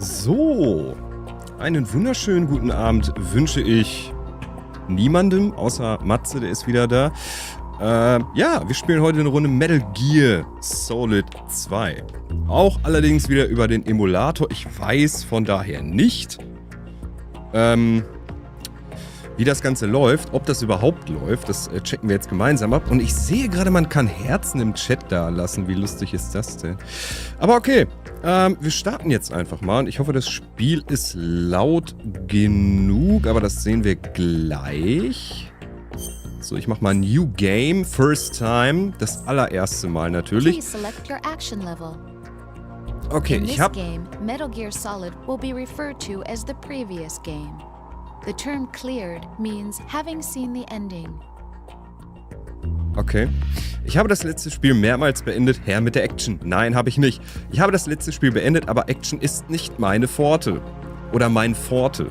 So, einen wunderschönen guten Abend wünsche ich niemandem, außer Matze, der ist wieder da. Ja, wir spielen heute eine Runde Metal Gear Solid 2. Auch allerdings wieder über den Emulator. Ich weiß von daher nicht, wie das Ganze läuft, ob das überhaupt läuft. Das checken wir jetzt gemeinsam ab. Und ich sehe gerade, man kann Herzen im Chat da lassen. Wie lustig ist das denn? Aber okay, wir starten jetzt einfach mal. Und ich hoffe, das Spiel ist laut genug. Aber das sehen wir gleich. So, ich mach mal New Game, First Time. Das allererste Mal natürlich. Okay, ich hab... Metal Gear Solid will be referred to as the previous game. The term cleared means having seen the ending. Okay. Ich habe das letzte Spiel mehrmals beendet. Her mit der Action. Nein, habe ich nicht. Ich habe das letzte Spiel beendet, aber Action ist nicht meine Forte. Oder mein Forte.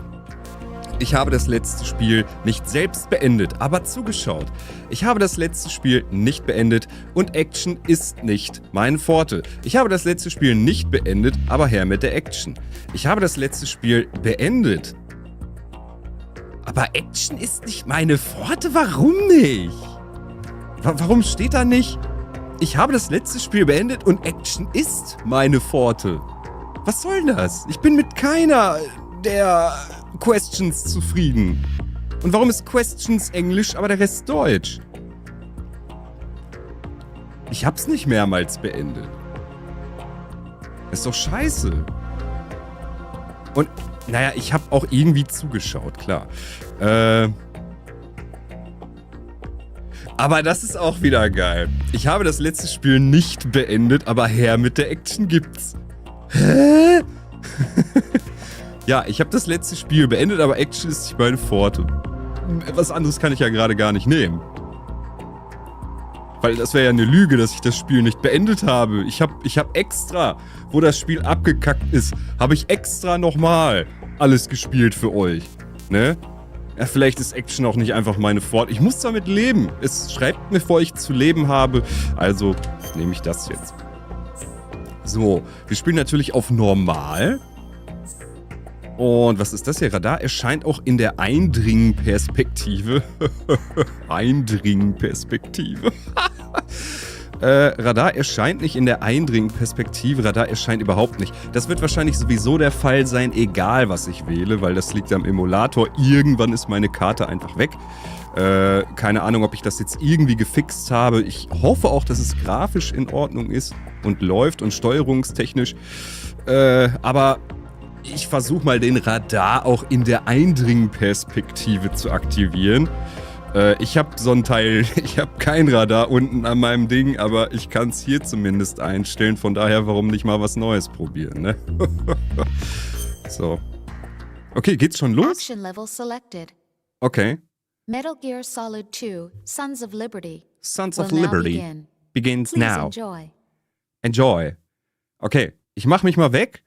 Ich habe das letzte Spiel nicht selbst beendet, aber zugeschaut. Ich habe das letzte Spiel nicht beendet und Action ist nicht meine Forte. Ich habe das letzte Spiel nicht beendet, aber her mit der Action. Ich habe das letzte Spiel beendet. Aber Action ist nicht meine Forte? Warum nicht? Warum steht da nicht? Ich habe das letzte Spiel beendet und Action ist meine Forte. Was soll das? Ich bin mit keiner der Questions zufrieden. Und warum ist Questions Englisch, aber der Rest Deutsch? Ich hab's nicht mehrmals beendet. Das ist doch scheiße. Und, naja, ich hab auch irgendwie zugeschaut, klar. Aber das ist auch wieder geil. Ich habe das letzte Spiel nicht beendet, aber her mit der Action gibt's. Hä? Ja, ich habe das letzte Spiel beendet, aber Action ist nicht meine Forte. Was anderes kann ich ja gerade gar nicht nehmen. Weil das wäre ja eine Lüge, dass ich das Spiel nicht beendet habe. Ich hab extra, wo das Spiel abgekackt ist, habe ich extra nochmal alles gespielt für euch. Ne? Ja, vielleicht ist Action auch nicht einfach meine Forte. Ich muss damit leben. Es schreibt mir vor, ich zu leben habe. Also nehme ich das jetzt. So, wir spielen natürlich auf normal. Und was ist das hier? Radar erscheint auch in der Eindringen-Perspektive. Eindringen-Perspektive. Radar erscheint nicht in der Eindringen-Perspektive. Radar erscheint überhaupt nicht. Das wird wahrscheinlich sowieso der Fall sein, egal was ich wähle, weil das liegt am Emulator. Irgendwann ist meine Karte einfach weg. Keine Ahnung, ob ich das jetzt irgendwie gefixt habe. Ich hoffe auch, dass es grafisch in Ordnung ist und läuft und steuerungstechnisch. Aber ich versuche mal den Radar auch in der Eindringen-Perspektive zu aktivieren. Ich habe so ein Teil, ich habe kein Radar unten an meinem Ding, aber ich kann es hier zumindest einstellen. Von daher, warum nicht mal was Neues probieren, ne? So. Okay, geht's schon los? Action level selected. Okay. Metal Gear Solid 2, Sons of Liberty. Sons of Liberty begins Please now. enjoy. Enjoy. Okay, ich mach mich mal weg.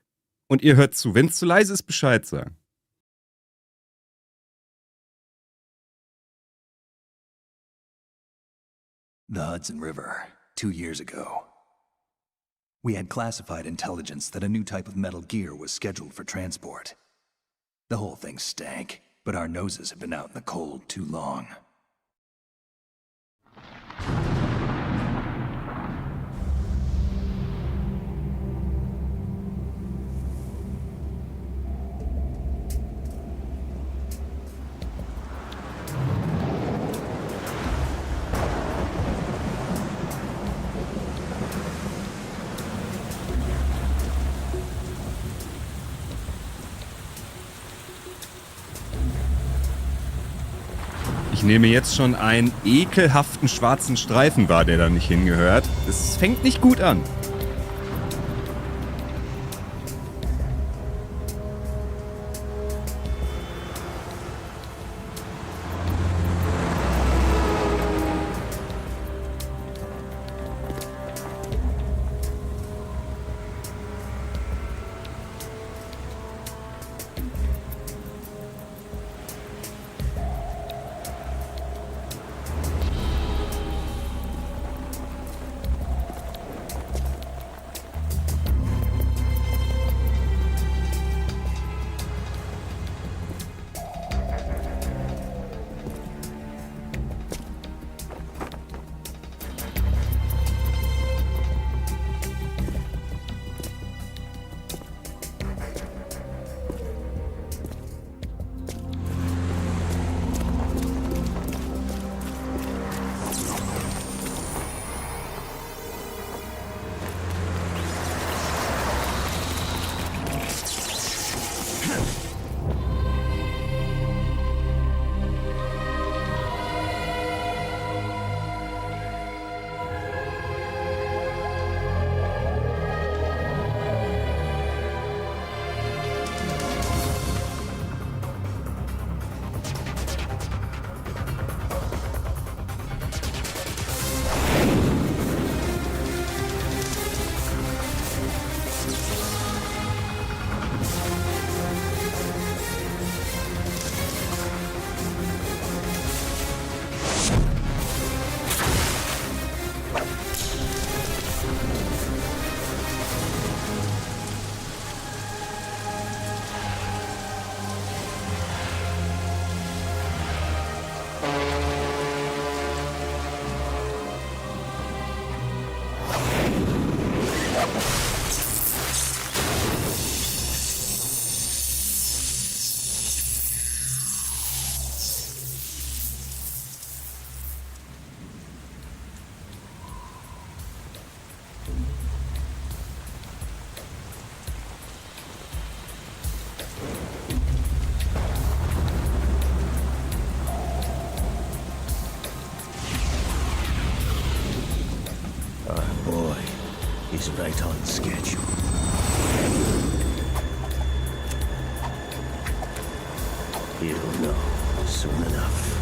Und ihr hört zu. Wenn es zu leise ist, Bescheid sagen. The Hudson River, 2 years ago. We had classified intelligence that a new type of Metal Gear was scheduled for transport. The whole thing stank, but our noses had been out in the cold too long. Ich nehme jetzt schon einen ekelhaften schwarzen Streifen wahr, der da nicht hingehört. Es fängt nicht gut an. You'll know soon enough.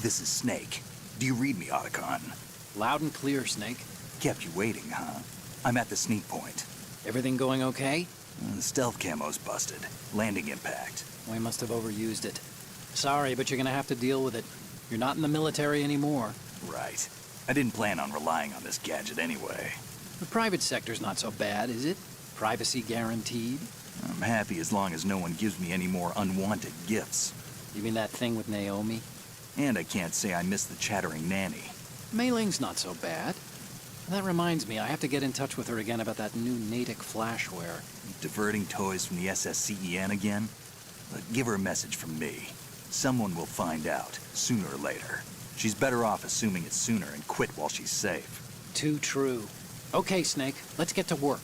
This is Snake. Do you read me, Otacon? Loud and clear, Snake. Kept you waiting, huh? I'm at the sneak point. Everything going okay? The stealth camo's busted. Landing impact. We must have overused it. Sorry, but you're gonna have to deal with it. You're not in the military anymore. Right. I didn't plan on relying on this gadget anyway. The private sector's not so bad, is it? Privacy guaranteed? I'm happy as long as no one gives me any more unwanted gifts. You mean that thing with Naomi? And I can't say I miss the chattering nanny. Mei Ling's not so bad. That reminds me, I have to get in touch with her again about that new Natick flashware. Diverting toys from the SSCEN again? But give her a message from me. Someone will find out, sooner or later. She's better off assuming it sooner and quit while she's safe. Too true. Okay, Snake, let's get to work.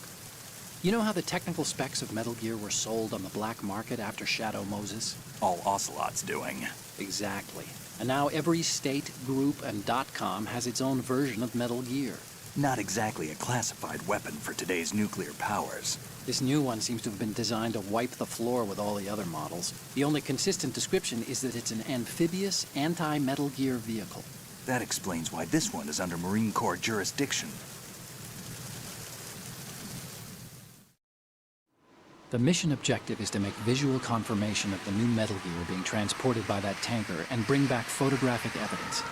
You know how the technical specs of Metal Gear were sold on the black market after Shadow Moses? All Ocelot's doing. Exactly. And now every state, group, and .com has its own version of Metal Gear. Not exactly a classified weapon for today's nuclear powers. This new one seems to have been designed to wipe the floor with all the other models. The only consistent description is that it's an amphibious, anti-Metal Gear vehicle. That explains why this one is under Marine Corps jurisdiction. The mission objective is to make visual confirmation of the new Metal Gear being transported by that tanker and bring back photographic evidence.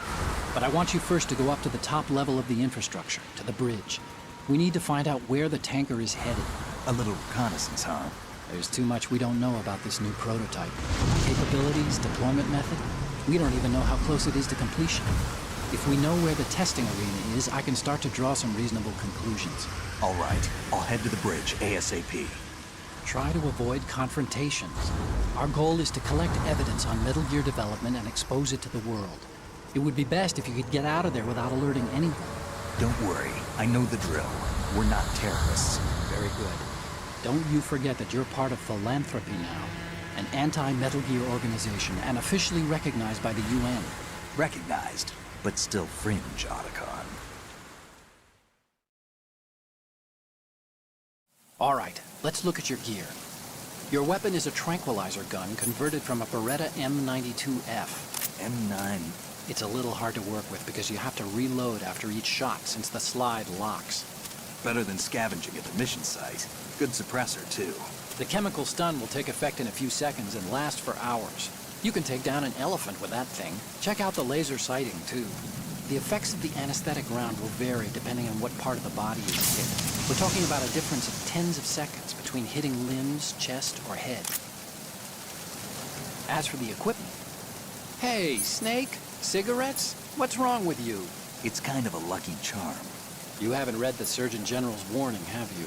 But I want you first to go up to the top level of the infrastructure, to the bridge. We need to find out where the tanker is headed. A little reconnaissance, huh? There's too much we don't know about this new prototype. Capabilities, deployment method. We don't even know how close it is to completion. If we know where the testing arena is, I can start to draw some reasonable conclusions. All right, I'll head to the bridge ASAP. Try to avoid confrontations. Our goal is to collect evidence on Metal Gear development and expose it to the world. It would be best if you could get out of there without alerting anyone. Don't worry, I know the drill. We're not terrorists. Very good. Don't you forget that you're part of Philanthropy now, an anti-Metal Gear organization and officially recognized by the UN. Recognized, but still fringe, Otacon. All right, let's look at your gear. Your weapon is a tranquilizer gun converted from a Beretta M92F. M9. It's a little hard to work with because you have to reload after each shot since the slide locks. Better than scavenging at the mission site. Good suppressor, too. The chemical stun will take effect in a few seconds and last for hours. You can take down an elephant with that thing. Check out the laser sighting, too. The effects of the anesthetic round will vary depending on what part of the body is hit. We're talking about a difference of tens of seconds between hitting limbs, chest, or head. As for the equipment... Hey, Snake! Cigarettes? What's wrong with you? It's kind of a lucky charm. You haven't read the Surgeon General's warning, have you?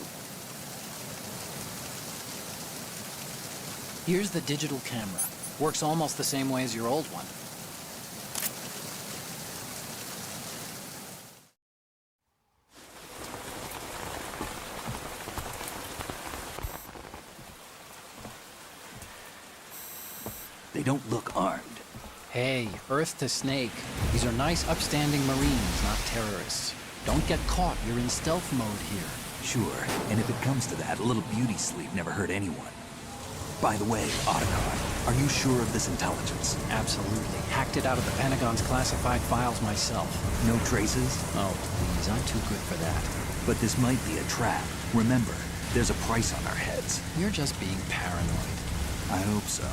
Here's the digital camera. Works almost the same way as your old one. They don't look armed. Hey, Earth to Snake. These are nice, upstanding Marines, not terrorists. Don't get caught. You're in stealth mode here. Sure, and if it comes to that, a little beauty sleep never hurt anyone. By the way, Otacon, are you sure of this intelligence? Absolutely. Hacked it out of the Pentagon's classified files myself. No traces? Oh, please, I'm too good for that. But this might be a trap. Remember, there's a price on our heads. You're just being paranoid. I hope so.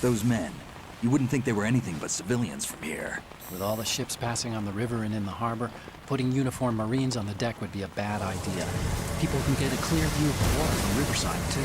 Those men, you wouldn't think they were anything but civilians from here. With all the ships passing on the river and in the harbor, putting uniformed Marines on the deck would be a bad idea. People can get a clear view of the water from riverside, too.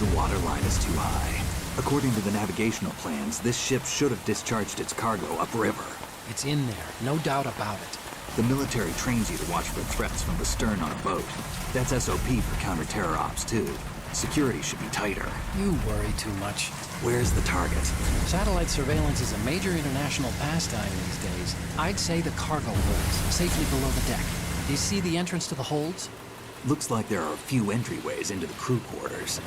The water line is too high. According to the navigational plans, this ship should have discharged its cargo upriver. It's in there, no doubt about it. The military trains you to watch for threats from the stern on a boat. That's SOP for counter-terror ops, too. Security should be tighter. You worry too much. Where's the target? Satellite surveillance is a major international pastime these days. I'd say the cargo holds, safely below the deck. Do you see the entrance to the holds? Looks like there are a few entryways into the crew quarters.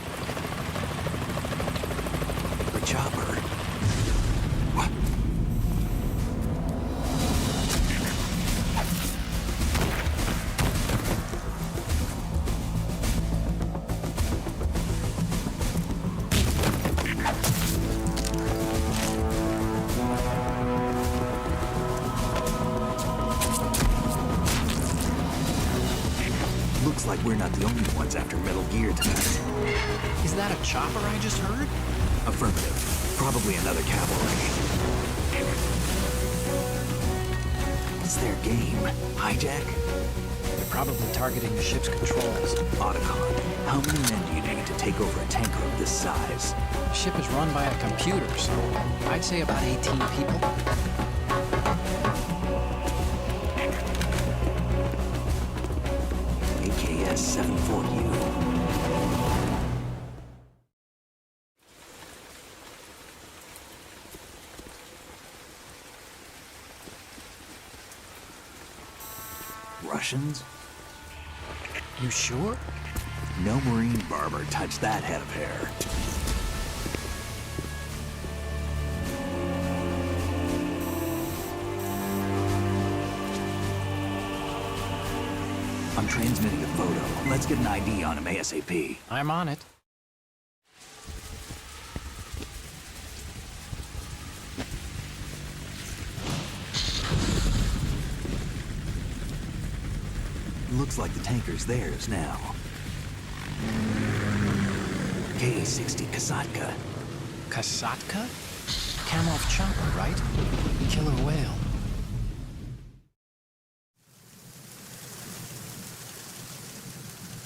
The chopper. What? Looks like we're not the only ones after Metal Gear tonight. Is that a chopper I just heard? Affirmative. Probably another cavalry. What's their game? Hijack? They're probably targeting the ship's controls. Otacon. How many men do you need to take over a tanker of this size? The ship is run by a computer, so I'd say about 18 people. AKS 74U. Russians? You sure? No Marine barber touched that head of hair. I'm transmitting a photo. Let's get an ID on him ASAP. I'm on it. Looks like the tanker's theirs now. KA-60 Kasatka. Kasatka? Kamov chopper, right? Killer whale.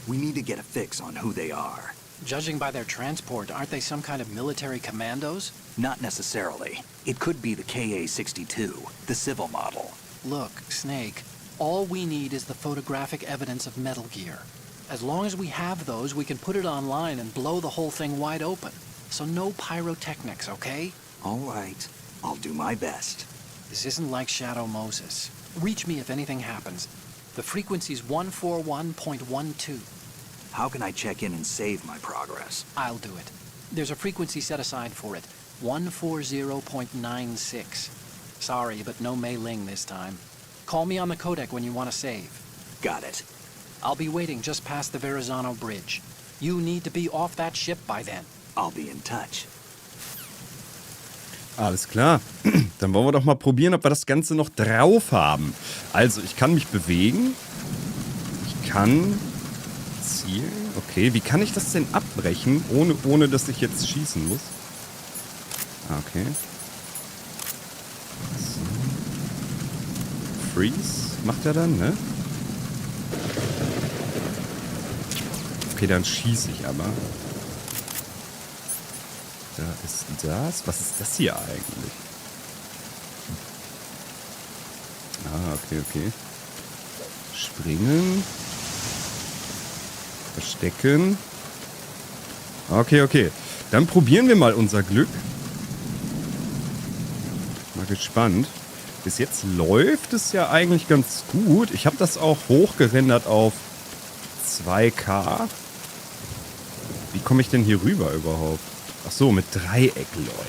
We need to get a fix on who they are. Judging by their transport, aren't they some kind of military commandos? Not necessarily. It could be the KA-62, the civil model. Look, Snake, all we need is the photographic evidence of Metal Gear. As long as we have those, we can put it online and blow the whole thing wide open. So no pyrotechnics, okay? All right. I'll do my best. This isn't like Shadow Moses. Reach me if anything happens. The frequency's 141.12. How can I check in and save my progress? I'll do it. There's a frequency set aside for it. 140.96. Sorry, but no Mei Ling this time. Call me on the codec when you want to save. Got it. I'll be waiting just past the Verrazano Bridge. You need to be off that ship by then. I'll be in touch. Alles klar. Dann wollen wir doch mal probieren, ob wir das Ganze noch drauf haben. Also, ich kann mich bewegen. Ich kann zielen. Okay, wie kann ich das denn abbrechen, ohne dass ich jetzt schießen muss? Okay. So. Freeze macht er dann, ne? Okay, dann schieße ich aber. Da ist das. Was ist das hier eigentlich? Ah, okay. Springen. Verstecken. Okay. Dann probieren wir mal unser Glück. Mal gespannt. Bis jetzt läuft es ja eigentlich ganz gut. Ich habe das auch hochgerendert auf 2K. Wie komme ich denn hier rüber überhaupt? Ach so, mit Dreieck, lol.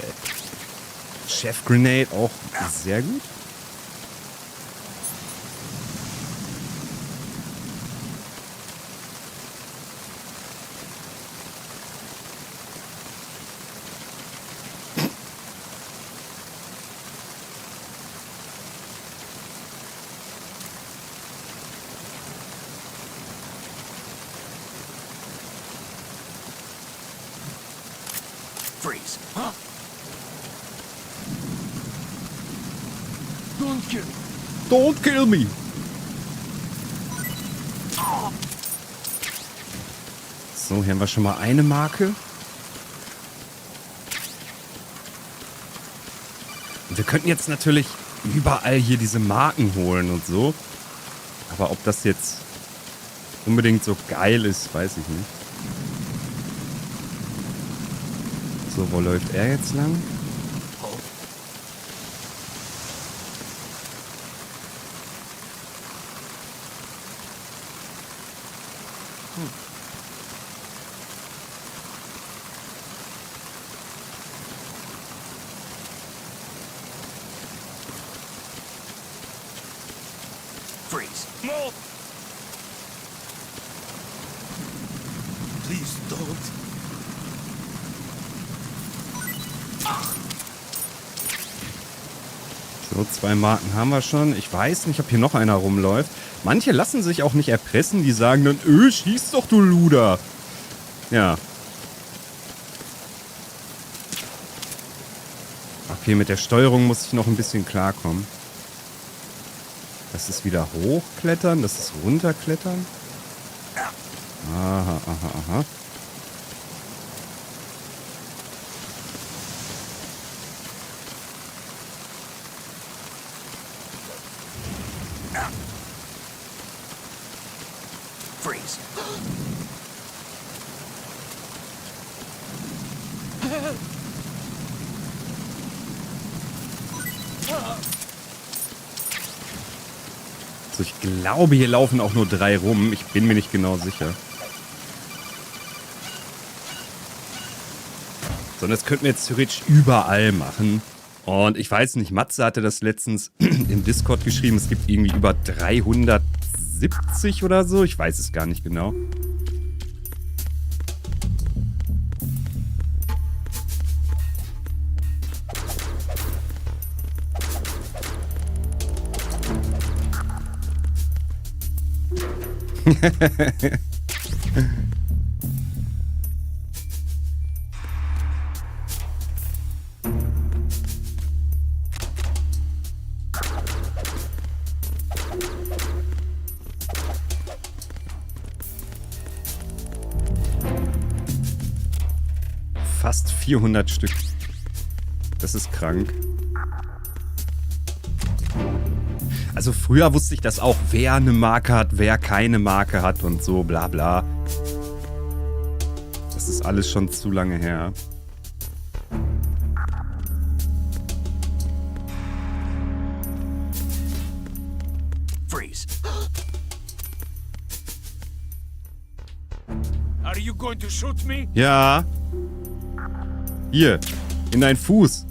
Chef Grenade auch sehr gut. Freeze. Huh? Don't kill me! So, hier haben wir schon mal eine Marke. Und wir könnten jetzt natürlich überall hier diese Marken holen und so. Aber ob das jetzt unbedingt so geil ist, weiß ich nicht. So, wo läuft er jetzt lang? Freeze. No! Please don't. So, 2 Marken haben wir schon. Ich weiß nicht, ob hier noch einer rumläuft. Manche lassen sich auch nicht erpressen. Die sagen dann, schieß doch, du Luder. Ja. Okay, mit der Steuerung muss ich noch ein bisschen klarkommen. Das ist wieder hochklettern, das ist runterklettern. Aha, aha, aha. Freeze. So, ich glaube, hier laufen auch nur 3 rum. Ich bin mir nicht genau sicher. So, das könnten wir jetzt theoretisch überall machen. Und ich weiß nicht, Matze hatte das letztens im Discord geschrieben. Es gibt irgendwie über 370 oder so. Ich weiß es gar nicht genau. Fast 400 Stück. Das ist krank. Also früher wusste ich das auch, wer eine Marke hat, wer keine Marke hat und so, bla bla. Das ist alles schon zu lange her. Freeze. Are you going to shoot me? Ja. Hier, in deinen Fuß.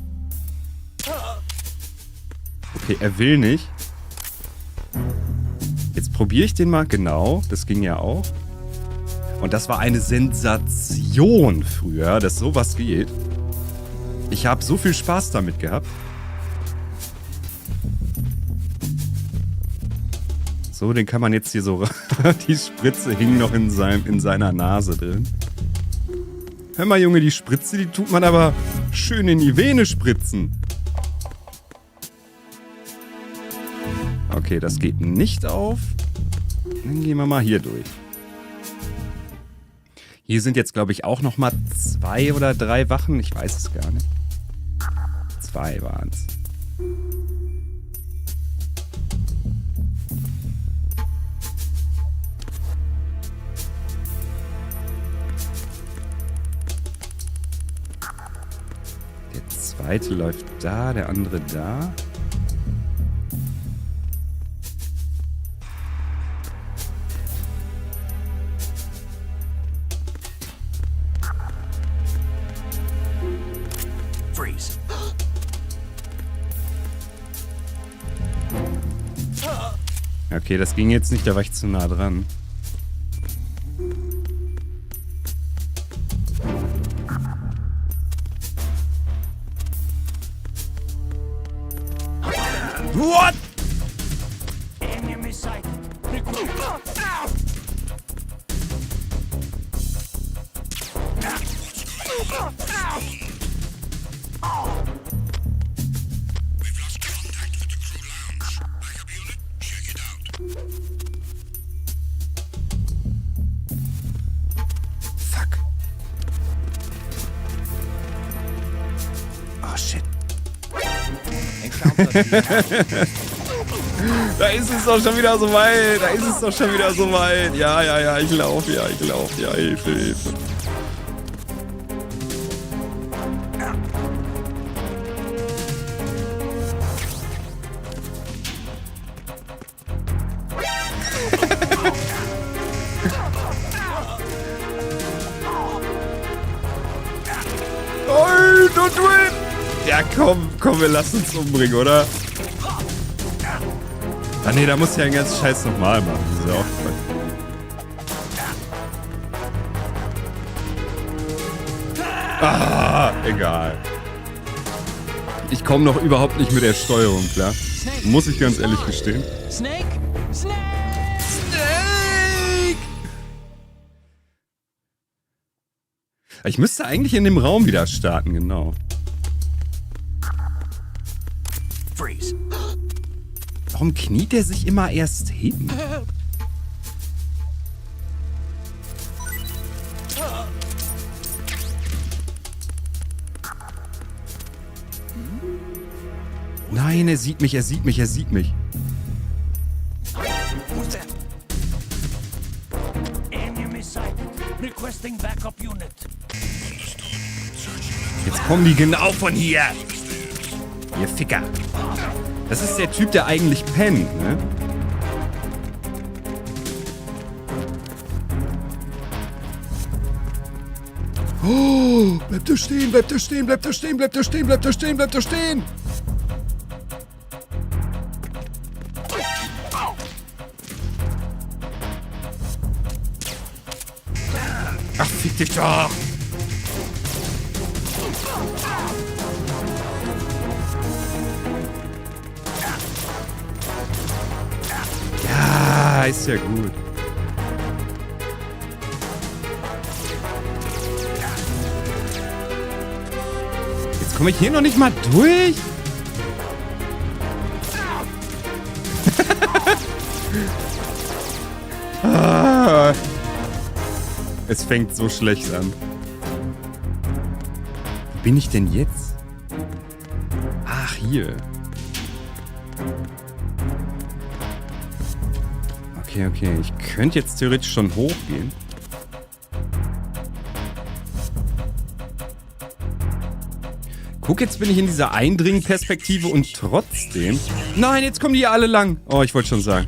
Okay, er will nicht. Jetzt probiere ich den mal. Genau, das ging ja auch. Und das war eine Sensation früher, dass sowas geht. Ich habe so viel Spaß damit gehabt. So, den kann man jetzt hier so... Die Spritze hing noch in seiner Nase drin. Hör mal, Junge, die Spritze, die tut man aber schön in die Vene spritzen. Okay, das geht nicht auf. Dann gehen wir mal hier durch. Hier sind jetzt, glaube ich, auch noch mal 2 oder 3 Wachen. Ich weiß es gar nicht. 2 waren es. Der zweite läuft da, der andere da. Freeze. Okay, das ging jetzt nicht, da war ich zu nah dran. What? Enemy sighted. Fuck. Oh shit. Da ist es doch schon wieder so weit. Da ist es doch schon wieder so weit. Ja, ich laufe. Ja, Hilfe. Oh, don't do it! Ja, komm, wir lassen uns umbringen, oder? Ah ne, da muss ja den ganzen Scheiß nochmal machen. Das ist ja auch Quatsch. Ah, egal. Ich komme noch überhaupt nicht mit der Steuerung, klar. Muss ich ganz ehrlich gestehen. Snake! Ich müsste eigentlich in dem Raum wieder starten, genau. Freeze. Warum kniet der sich immer erst hin? Nein, er sieht mich. Enemy sighted. Requesting backup unit. Jetzt kommen die genau von hier. Ihr Ficker. Das ist der Typ, der eigentlich pennt, ne? Oh, bleibt da stehen. Ach, fick dich doch. Ja, ist ja gut. Jetzt komme ich hier noch nicht mal durch. Ah, es fängt so schlecht an. Wo bin ich denn jetzt? Ach, hier. Okay. Ich könnte jetzt theoretisch schon hochgehen. Guck, jetzt bin ich in dieser Eindringen-Perspektive und trotzdem... Nein, jetzt kommen die hier alle lang. Oh, ich wollte schon sagen.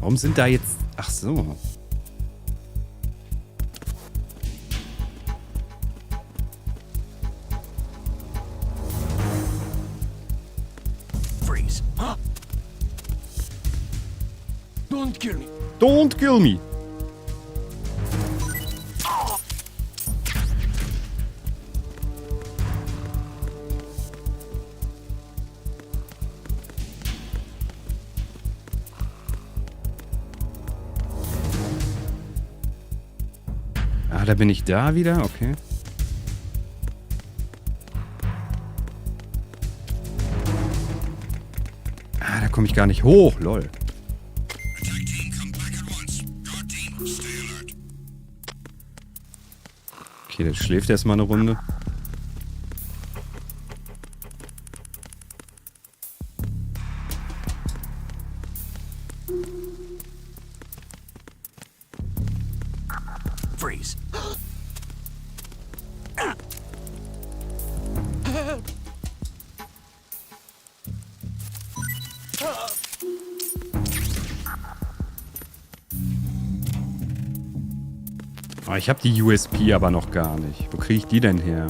Warum sind da jetzt... Ach so. Freeze. Don't kill me. Don't kill me. Ah, da bin ich da wieder, okay. Ah, da komme ich gar nicht hoch, lol. Okay, der schläft erstmal eine Runde. Freeze. Oh, ich habe die USP aber noch gar nicht. Wo kriege ich die denn her?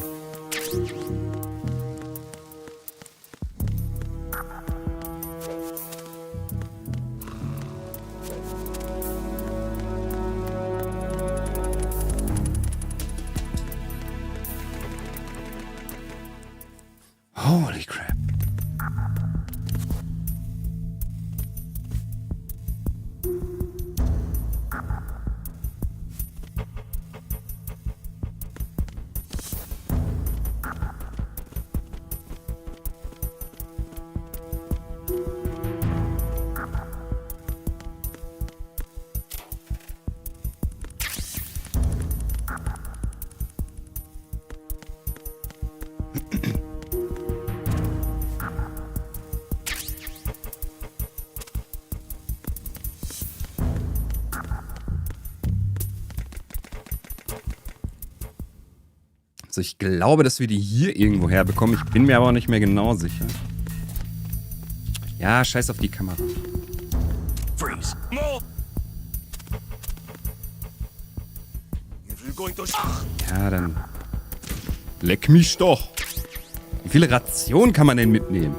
Holy crap. So, ich glaube, dass wir die hier irgendwo herbekommen. Ich bin mir aber auch nicht mehr genau sicher. Ja, scheiß auf die Kamera. Freeze. No. If you're going to... Ja, dann... Leck mich doch. Wie viele Rationen kann man denn mitnehmen?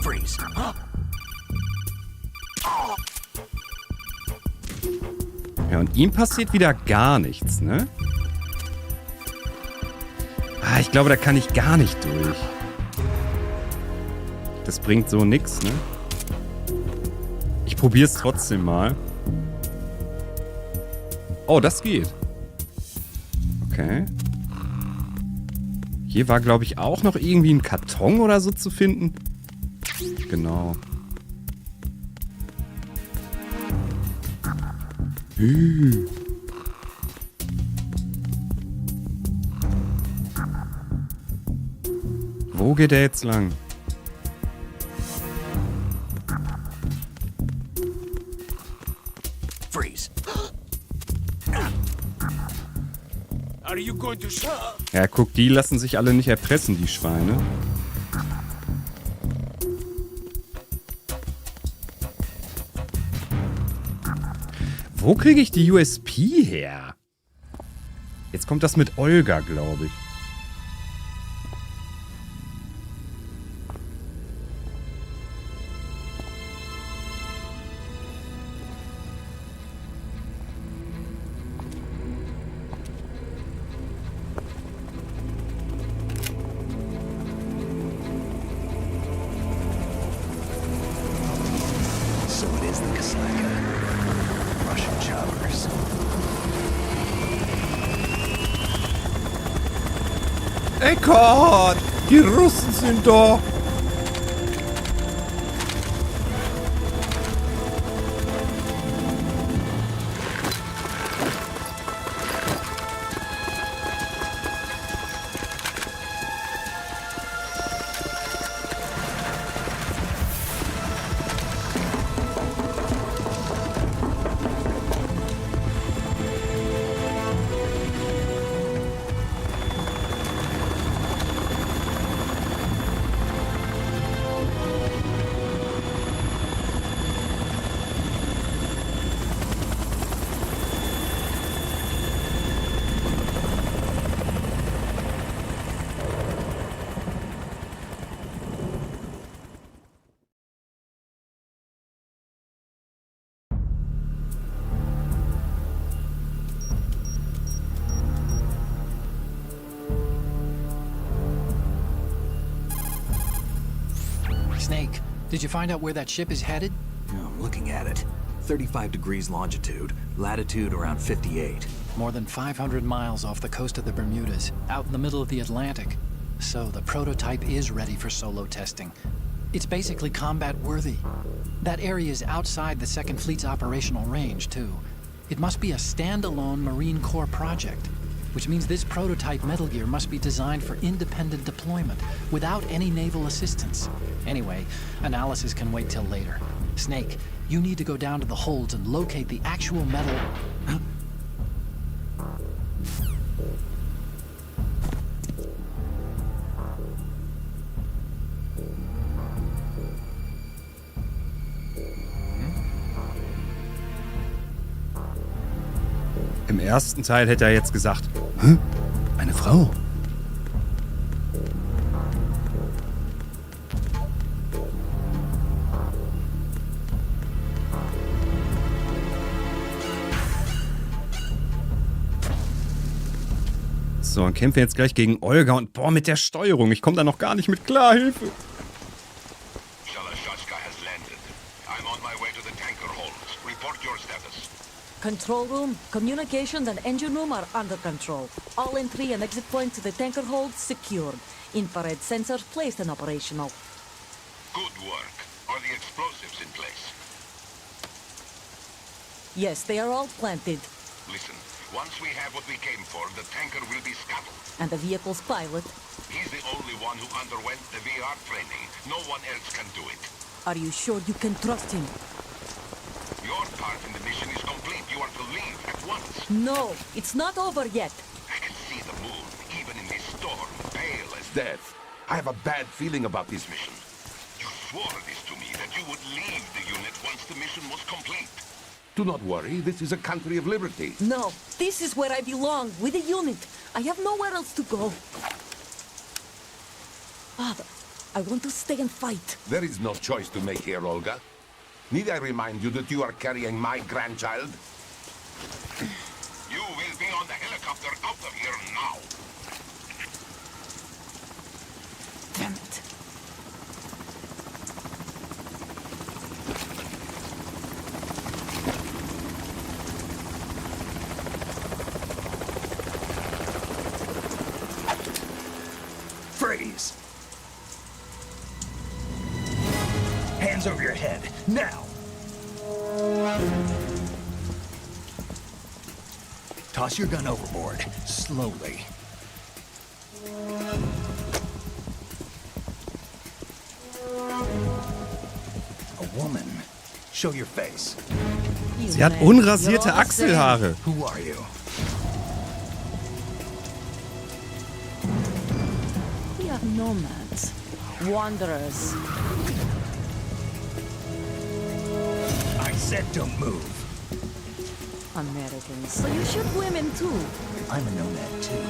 Freeze. Ja, und ihm passiert wieder gar nichts, ne? Ah, ich glaube, da kann ich gar nicht durch. Das bringt so nix, ne? Ich probier's trotzdem mal. Oh, das geht. Okay. Hier war, glaube ich, auch noch irgendwie ein Karton oder so zu finden. Genau. Wo geht er jetzt lang? Freeze. Are you going to... Ja, guck, die lassen sich alle nicht erpressen, die Schweine. Wo kriege ich die USP her? Jetzt kommt das mit Olga, glaube ich. So it is the Geschmack. Russian choppers. Eckhart! Die Russen sind da! Snake, did you find out where that ship is headed? Yeah, I'm looking at it. 35 degrees longitude, latitude around 58. More than 500 miles off the coast of the Bermudas, out in the middle of the Atlantic. So the prototype is ready for solo testing. It's basically combat-worthy. That area is outside the Second Fleet's operational range, too. It must be a standalone Marine Corps project, which means this prototype Metal Gear must be designed for independent deployment, without any naval assistance. Anyway, analysis can wait till later. Snake, you need to go down to the holds and locate the actual metal... Im ersten Teil hätte er jetzt gesagt, hä? Eine Frau? So, und kämpfen jetzt gleich gegen Olga und boah, mit der Steuerung. Ich komme da noch gar nicht mit klar, Hilfe. Control room, communications and engine room are under control. All entry and exit points to the tanker hold secured. Infrared sensors placed and operational. Good work. Are the explosives in place? Yes, they are all planted. Listen, once we have what we came for, the tanker will be scuttled. And the vehicle's pilot? He's the only one who underwent the VR training. No one else can do it. Are you sure you can trust him? Your part in the mission is complete. You are to leave at once. No, it's not over yet. I can see the moon, even in this storm, pale as death. I have a bad feeling about this mission. You swore this to me, that you would leave the unit once the mission was complete. Do not worry, this is a country of liberty. No, this is where I belong, with the unit. I have nowhere else to go. Father, I want to stay and fight. There is no choice to make here, Olga. Need I remind you that you are carrying my grandchild? You will be on the helicopter out of here now. Damn it. Freeze! Hands over your head, now! Toss your gun overboard, slowly. A woman. Show your face. Sie hat unrasierte Achselhaare. Who are you? We are nomads, wanderers. I said don't move. Americans, so you shoot women too. I'm a nomad too.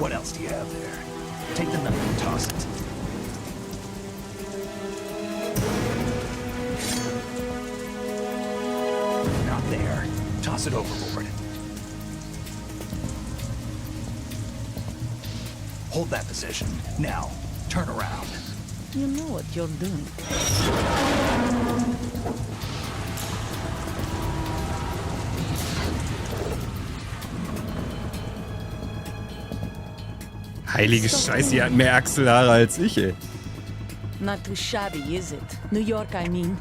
What else do you have there? Take the knife and toss it. Not there. Toss it overboard. Hold that position. Now, turn around. You know what you're doing. Heilige Scheiße, sie hat mehr Achselhaare als ich, ey. Not too shabby, is it? New York, I mean.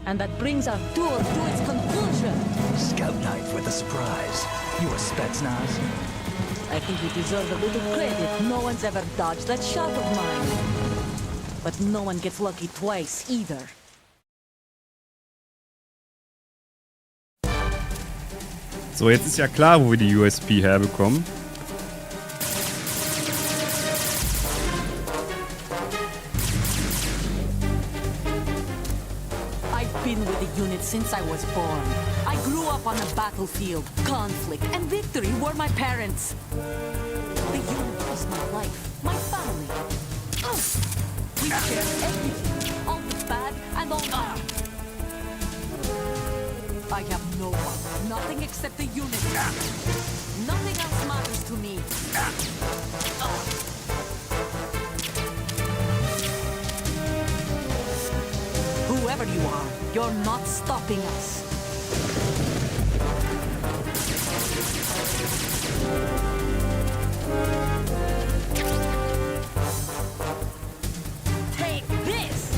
And that brings our tour to its conclusion. Scout knife with a surprise. You a Spetsnaz? I think you deserve a little credit. No one's ever dodged that shot of mine. But no one gets lucky twice, either. So, jetzt ist ja klar, wo wir die USP herbekommen. I've been with the unit since I was born. I grew up on the battlefield. Conflict and victory were my parents. The unit was my life, my family. We shared everything, all the bad and all the good. I have no one, nothing except the unit. Nothing else matters to me. Whoever you are, you're not stopping us. Take this!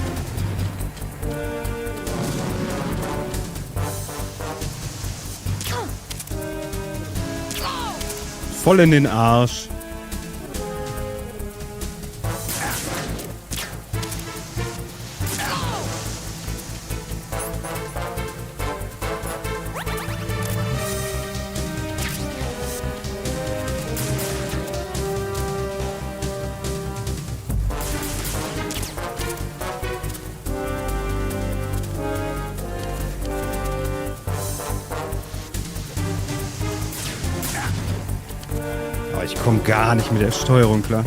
Voll in den Arsch. Aber ich komme gar nicht mit der Steuerung klar.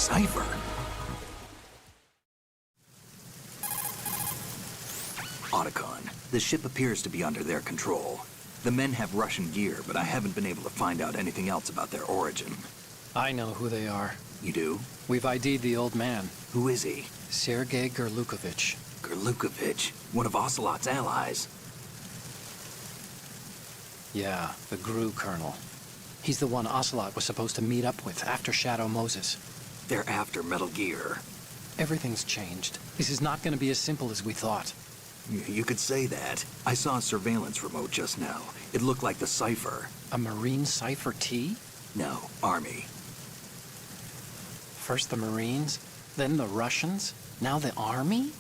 cipher. Otacon, the ship appears to be under their control. The men have Russian gear, but I haven't been able to find out anything else about their origin. I know who they are. You do? We've ID'd the old man. Who is he? Sergei Gerlukovich. Gerlukovich, one of Ocelot's allies. Yeah, the GRU colonel. He's the one Ocelot was supposed to meet up with after Shadow Moses. They're after Metal Gear. Everything's changed. This is not going to be as simple as we thought. You could say that. I saw a surveillance remote just now. It looked like the cipher. A Marine Cipher T? No, Army. First the Marines, then the Russians, now the Army?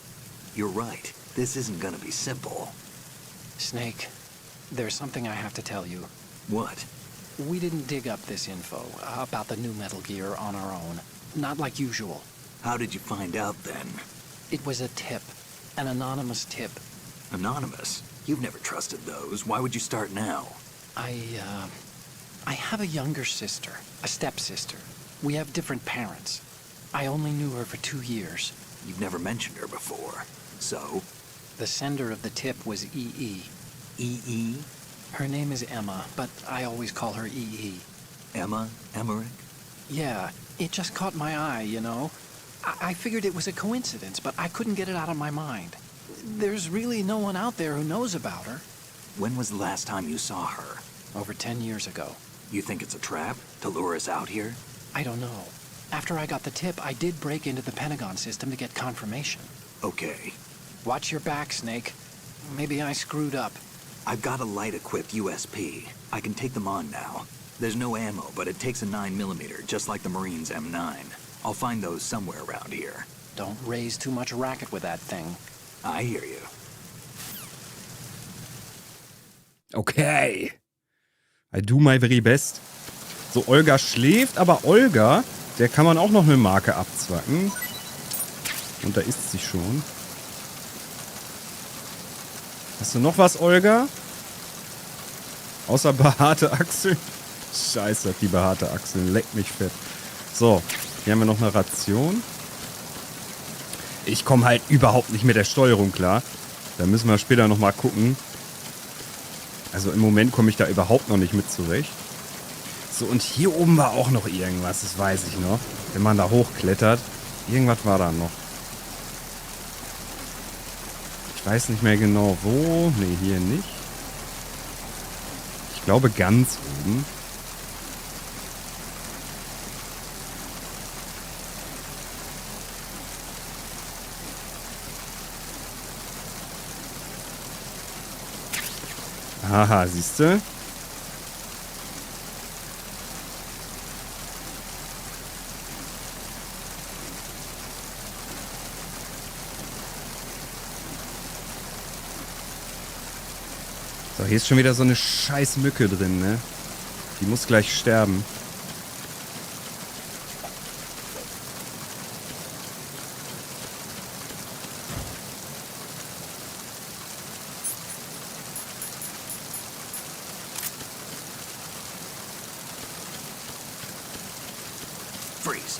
You're right. This isn't gonna be simple. Snake, there's something I have to tell you. What? We didn't dig up this info about the new Metal Gear on our own. Not like usual. How did you find out then? It was a tip. An anonymous tip. Anonymous? You've never trusted those. Why would you start now? I have a younger sister, a stepsister. We have different parents. I only knew her for 2 years. You've never mentioned her before. So? The sender of the tip was E.E. E.E.? Her name is Emma, but I always call her E.E. Emma? Emmerich? Yeah, it just caught my eye, you know? I figured it was a coincidence, but I couldn't get it out of my mind. There's really no one out there who knows about her. When was the last time you saw her? Over 10 years ago. You think it's a trap to lure us out here? I don't know. After I got the tip, I did break into the Pentagon system to get confirmation. Okay. Watch your back, Snake. Maybe I screwed up. I've got a light-equipped USP. I can take them on now. There's no ammo, but it takes a 9mm, just like the Marines' M9. I'll find those somewhere around here. Don't raise too much racket with that thing. I hear you. Okay. I do my very best. So, Olga schläft, aber Olga, der kann man auch noch eine Marke abzwacken. Und da ist sie schon. Hast du noch was, Olga? Außer behaarte Achseln? Scheiße, die behaarte Achseln. Leckt mich fett. So, hier haben wir noch eine Ration. Ich komme halt überhaupt nicht mit der Steuerung klar. Da müssen wir später nochmal gucken. Also im Moment komme ich da überhaupt noch nicht mit zurecht. So, und hier oben war auch noch irgendwas, das weiß ich noch. Wenn man da hochklettert. Irgendwas war da noch. Ich weiß nicht mehr genau wo. Ne, hier nicht. Ich glaube ganz oben. Haha, siehst du? So, hier ist schon wieder so eine scheiß Mücke drin, ne? Die muss gleich sterben. Freeze.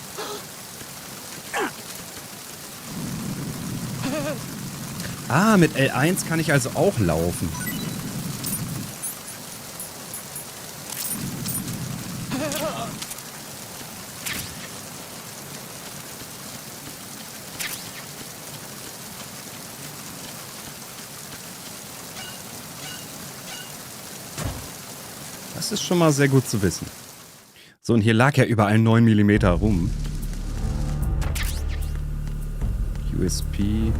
Ah, mit L1 kann ich also auch laufen. Das ist schon mal sehr gut zu wissen. So, und hier lag ja überall 9 mm rum. USP.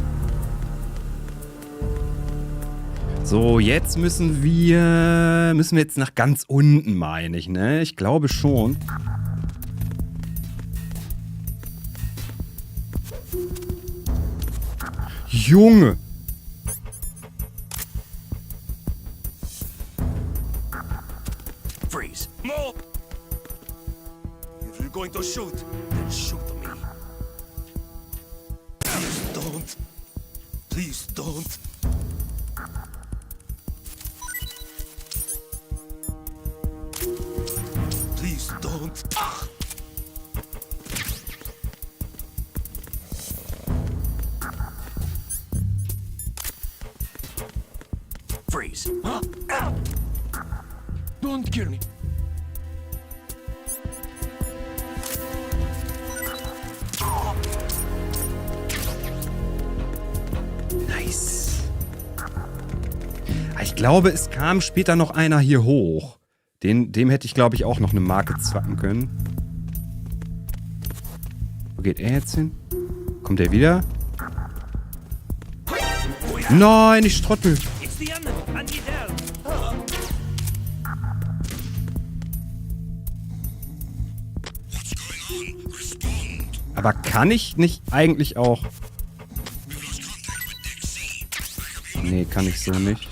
So, jetzt müssen wir jetzt nach ganz unten, meine ich, ne? Ich glaube schon. Junge! Freeze. No! If you're going to shoot, then shoot me. Please don't. Please don't. Please don't. Freeze. Huh? Don't kill me. Nice. Ich glaube, es kam später noch einer hier hoch. Dem hätte ich, glaube ich, auch noch eine Marke zwacken können. Wo geht er jetzt hin? Kommt er wieder? Nein, ich Trottel. Aber kann ich nicht eigentlich auch... Nee, kann ich so nicht.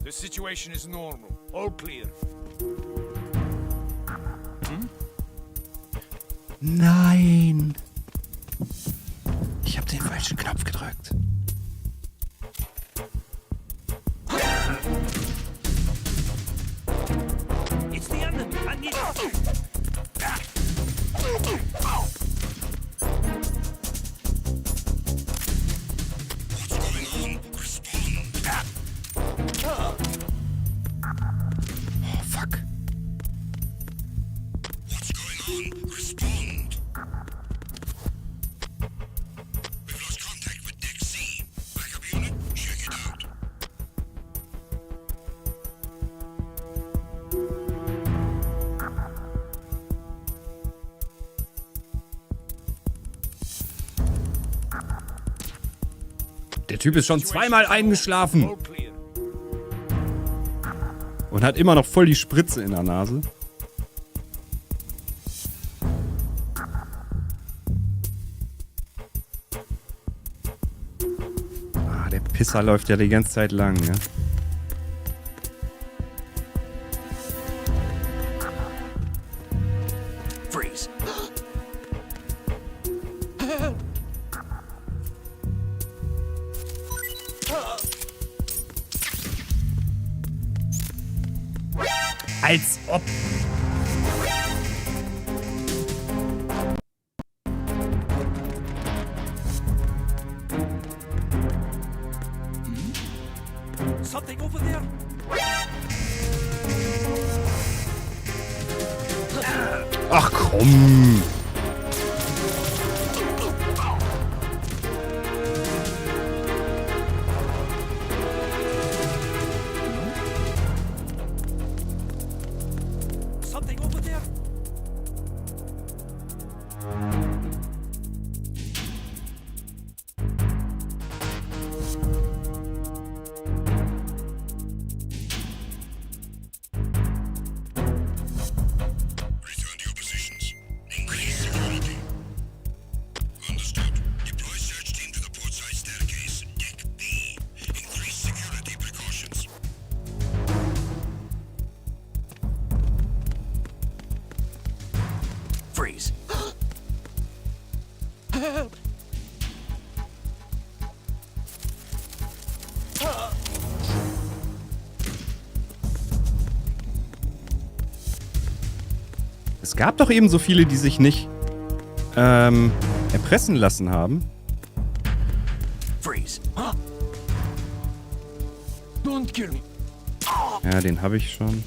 The situation is normal. All clear. Nein. Ich habe den falschen Knopf gedrückt. It's the enemy. I need Oh, fuck. Der Typ ist schon zweimal eingeschlafen. all clear. Und hat immer noch voll die Spritze in der Nase. Ah, der Pisser läuft ja die ganze Zeit lang, ne? Freeze. Als ob. Something over there. Ach komm. Something over there. Return to your positions. Increase security. Understood. Deploy search team to the port side staircase. Deck B. Increase security precautions. Freeze. Help. Es gab doch eben so viele, die sich nicht erpressen lassen haben. Freeze. Huh? Don't kill me. Ja, den habe ich schon.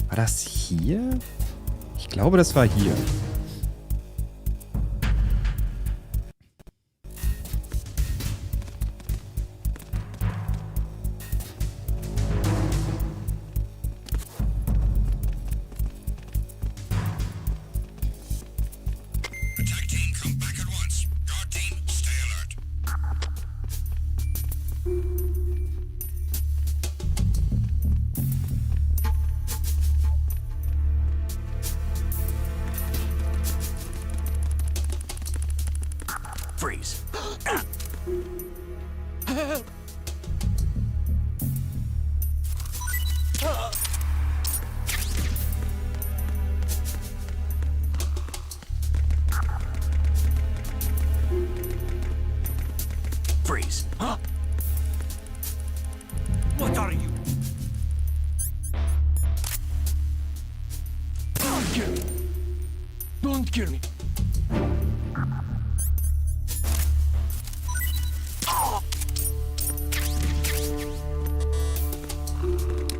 War das hier? Ich glaube, das war hier. Attack team, come back at once. Guard team, stay alert. Freeze. Help. Freeze. Huh? What are you? Don't kill me.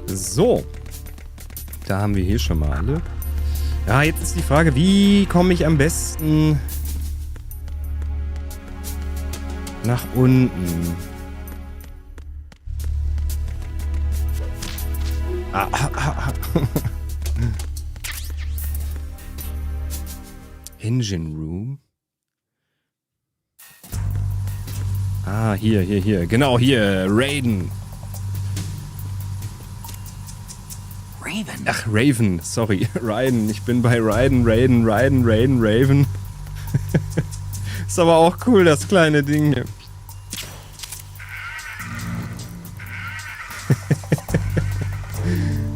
So. Da haben wir hier schon mal alle. Ja, jetzt ist die Frage, wie komme ich am besten nach unten? Engine Room. Ah, hier. Genau, hier. Reden. Raven. Ach, Raven. Sorry. Raiden. Ich bin bei Raven. Ist aber auch cool, das kleine Ding hier.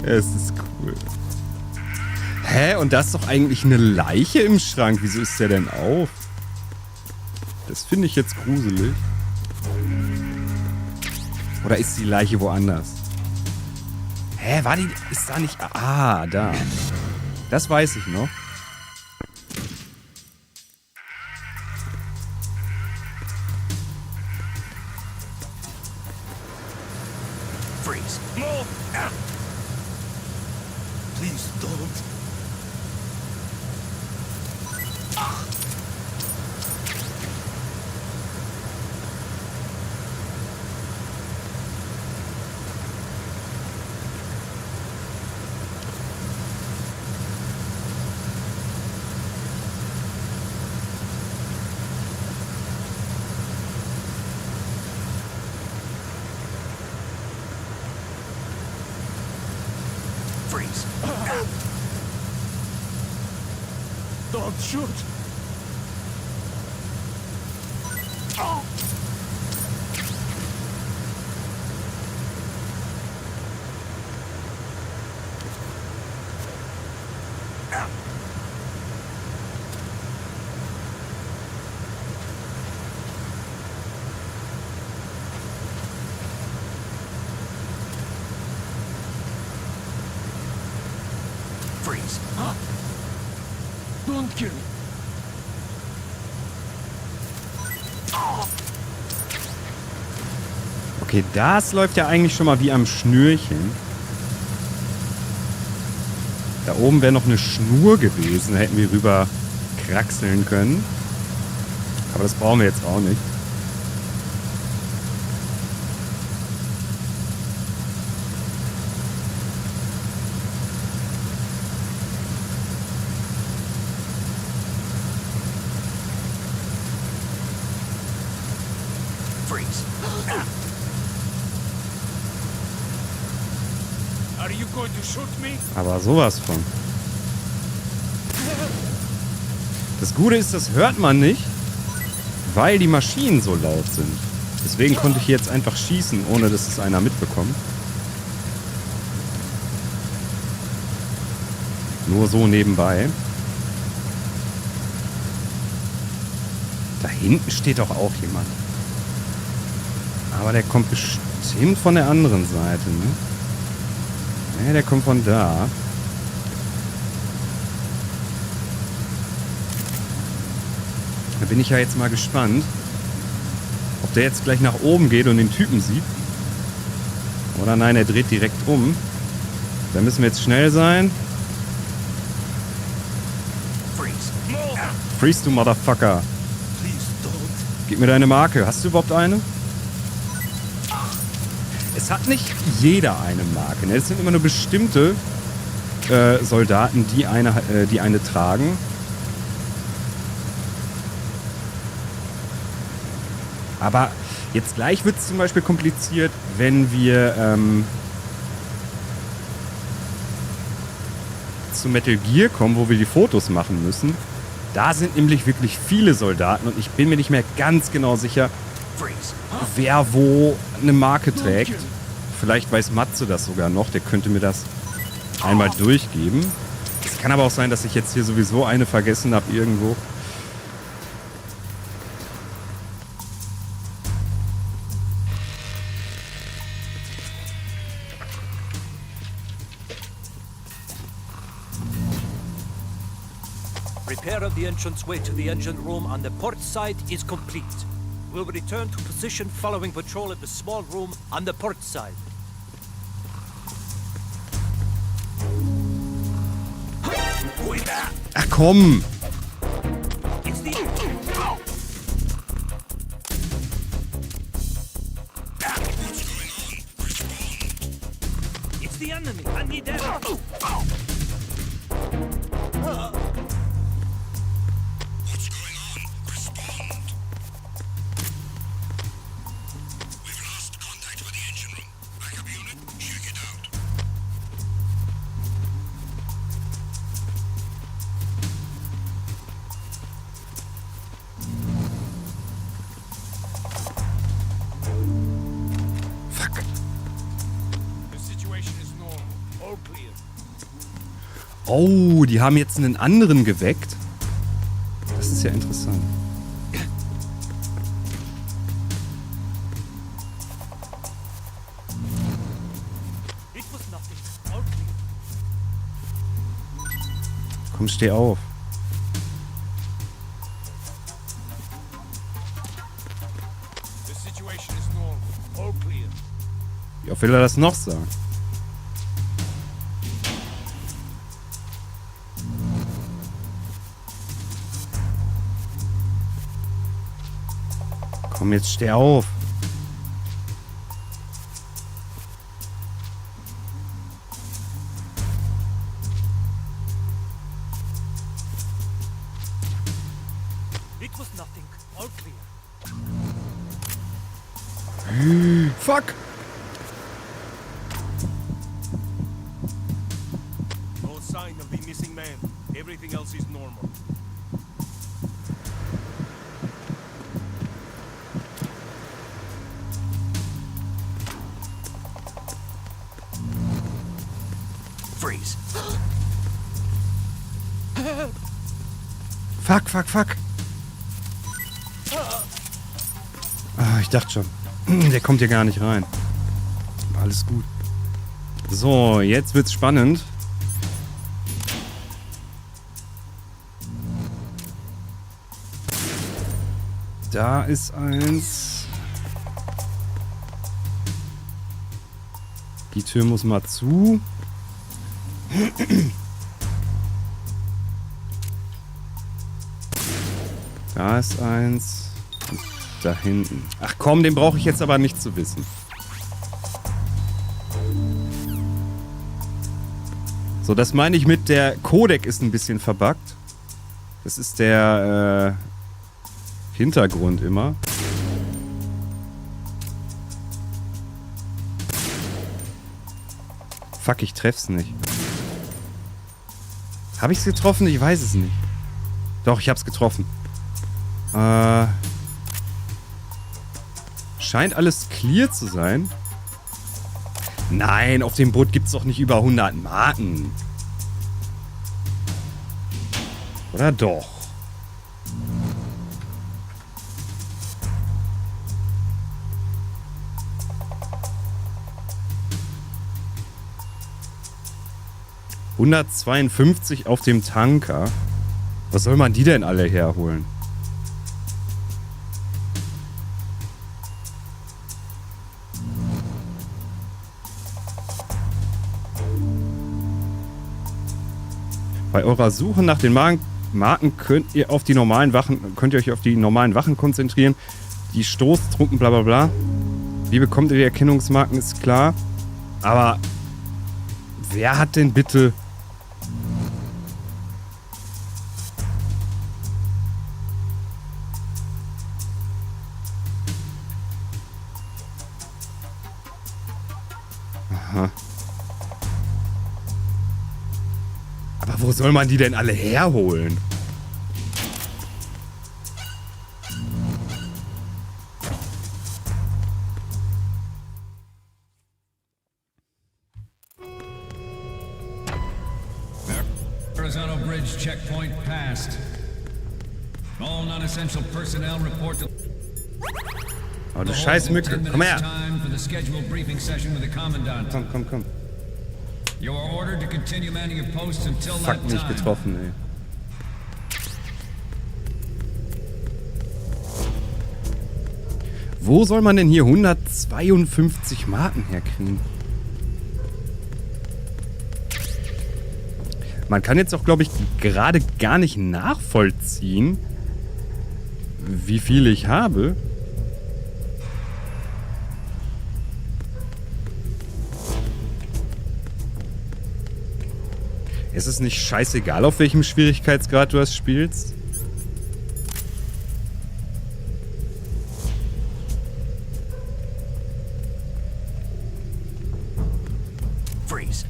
Es ist cool. Hä? Und da ist doch eigentlich eine Leiche im Schrank. Wieso ist der denn auf? Das finde ich jetzt gruselig. Oder ist die Leiche woanders? Hä? War die... Ist da nicht... Ah, da. Das weiß ich noch. Freeze. Move. Please don't. Freeze. Don't shoot. Freeze. Don't kill me. Okay, das läuft ja eigentlich schon mal wie am Schnürchen. Da oben wäre noch eine Schnur gewesen. Da hätten wir rüber kraxeln können. Aber das brauchen wir jetzt auch nicht. Freeze. Are you going to shoot me? Aber sowas von. Das Gute ist, das hört man nicht, weil die Maschinen so laut sind. Deswegen konnte ich jetzt einfach schießen, ohne dass es einer mitbekommt. Nur so nebenbei. Da hinten steht doch auch jemand. Aber der kommt bestimmt von der anderen Seite, ne? Ne, der kommt von da. Da bin ich ja jetzt mal gespannt, ob der jetzt gleich nach oben geht und den Typen sieht. Oder nein, er dreht direkt um. Da müssen wir jetzt schnell sein. Freeze, du Motherfucker. Gib mir deine Marke. Hast du überhaupt eine? Es hat nicht jeder eine Marke. Ne? Es sind immer nur bestimmte Soldaten, die eine tragen. Aber jetzt gleich wird es zum Beispiel kompliziert, wenn wir zu Metal Gear kommen, wo wir die Fotos machen müssen. Da sind nämlich wirklich viele Soldaten und ich bin mir nicht mehr ganz genau sicher, wer wo eine Marke trägt. Vielleicht weiß Matze das sogar noch, der könnte mir das einmal durchgeben. Es kann aber auch sein, dass ich jetzt hier sowieso eine vergessen habe irgendwo. Repair of the entranceway to the engine room on the port side is complete. We'll return to position following patrol at the small room on the port side. Ach komm! It's the enemy. I need that. What's going on? Respond. We've lost contact with the engine room. Backup unit, check it out. Fuck. The situation is normal. All clear. Oh, die haben jetzt einen anderen geweckt. Das ist ja interessant. It was nothing. All clear. Komm, steh auf. The situation is normal. All clear. Wie oft will er das noch sagen? Komm, jetzt steh auf. It was nothing. All clear. Fuck! No sign of the missing man. Everything else is normal. Freeze. Fuck, fuck, fuck. Ah, ich dachte schon. Der kommt hier gar nicht rein. Alles gut. So, jetzt wird's spannend. Da ist eins. Die Tür muss mal zu. Da ist eins. Und da hinten. Ach komm, den brauche ich jetzt aber nicht zu wissen. So, das meine ich mit der Codec ist ein bisschen verbuggt. Das ist der Hintergrund immer. Fuck, ich treff's nicht. Habe ich's getroffen? Ich weiß es nicht. Doch, ich hab's getroffen. Scheint alles clear zu sein. Nein, auf dem Boot gibt's doch nicht über 100 Marken. Oder doch? $152 auf dem Tanker. Was soll man die denn alle herholen? Bei eurer Suche nach den Marken könnt ihr euch auf die normalen Wachen konzentrieren. Die Stoßtruppen, bla bla bla. Wie bekommt ihr die Erkennungsmarken, ist klar. Aber wer hat denn bitte... Aha. Aber wo soll man die denn alle herholen? Horizontal Bridge checkpoint passed. All non-essential personnel report to... Oh, du scheiß Mücke. Komm her. Komm, komm. Fuck, nicht getroffen, ey. Wo soll man denn hier 152 Marken herkriegen? Man kann jetzt auch, glaube ich, gerade gar nicht nachvollziehen, wie viel ich habe. Ist es nicht scheißegal, auf welchem Schwierigkeitsgrad du das spielst? Freeze.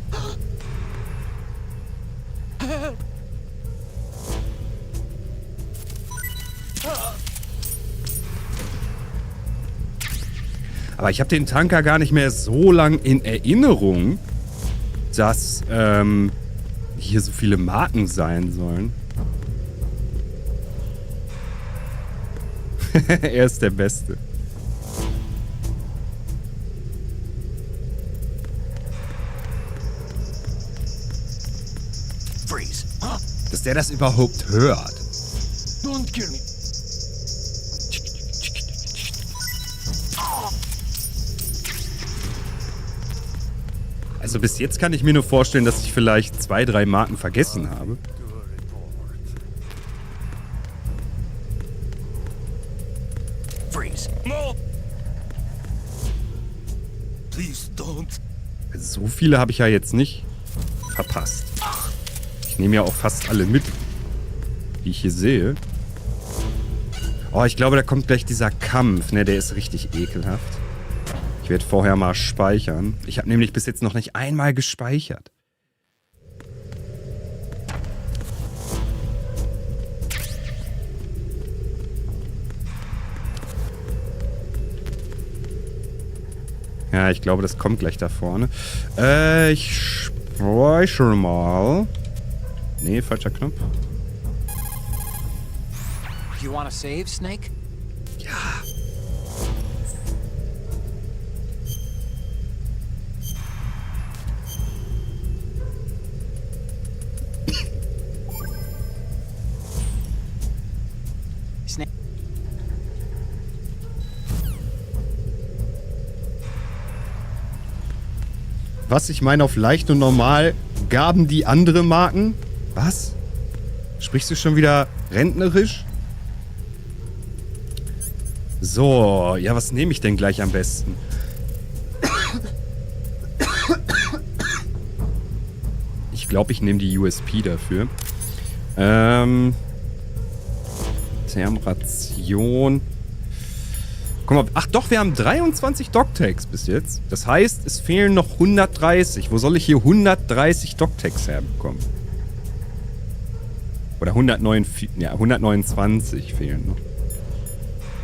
Aber ich habe den Tanker gar nicht mehr so lang in Erinnerung, dass hier so viele Marken sein sollen. Er ist der Beste. Freeze. Dass der das überhaupt hört. Don't kill me. Also bis jetzt kann ich mir nur vorstellen, dass ich vielleicht 2, 3 Marken vergessen habe. Freeze. No. Please don't. So viele habe ich ja jetzt nicht verpasst. Ich nehme ja auch fast alle mit, die ich hier sehe. Oh, ich glaube, da kommt gleich dieser Kampf, ne? Der ist richtig ekelhaft. Ich werde vorher mal speichern. Ich habe nämlich bis jetzt noch nicht einmal gespeichert. Ja, ich glaube, das kommt gleich da vorne. Ich speichere mal. Nee, falscher Knopf. You wanna save, Snake? Ja. Snake. Was? Ich meine, auf leicht und normal gaben die andere Marken? Was? Sprichst du schon wieder rentnerisch? So, ja, was nehme ich denn gleich am besten? Ich glaube, ich nehme die USP dafür. Thermration. Guck mal, ach doch, wir haben 23 Doc-Tags bis jetzt. Das heißt, es fehlen noch 130. Wo soll ich hier 130 Doc-Tags herbekommen? Oder 129 fehlen noch.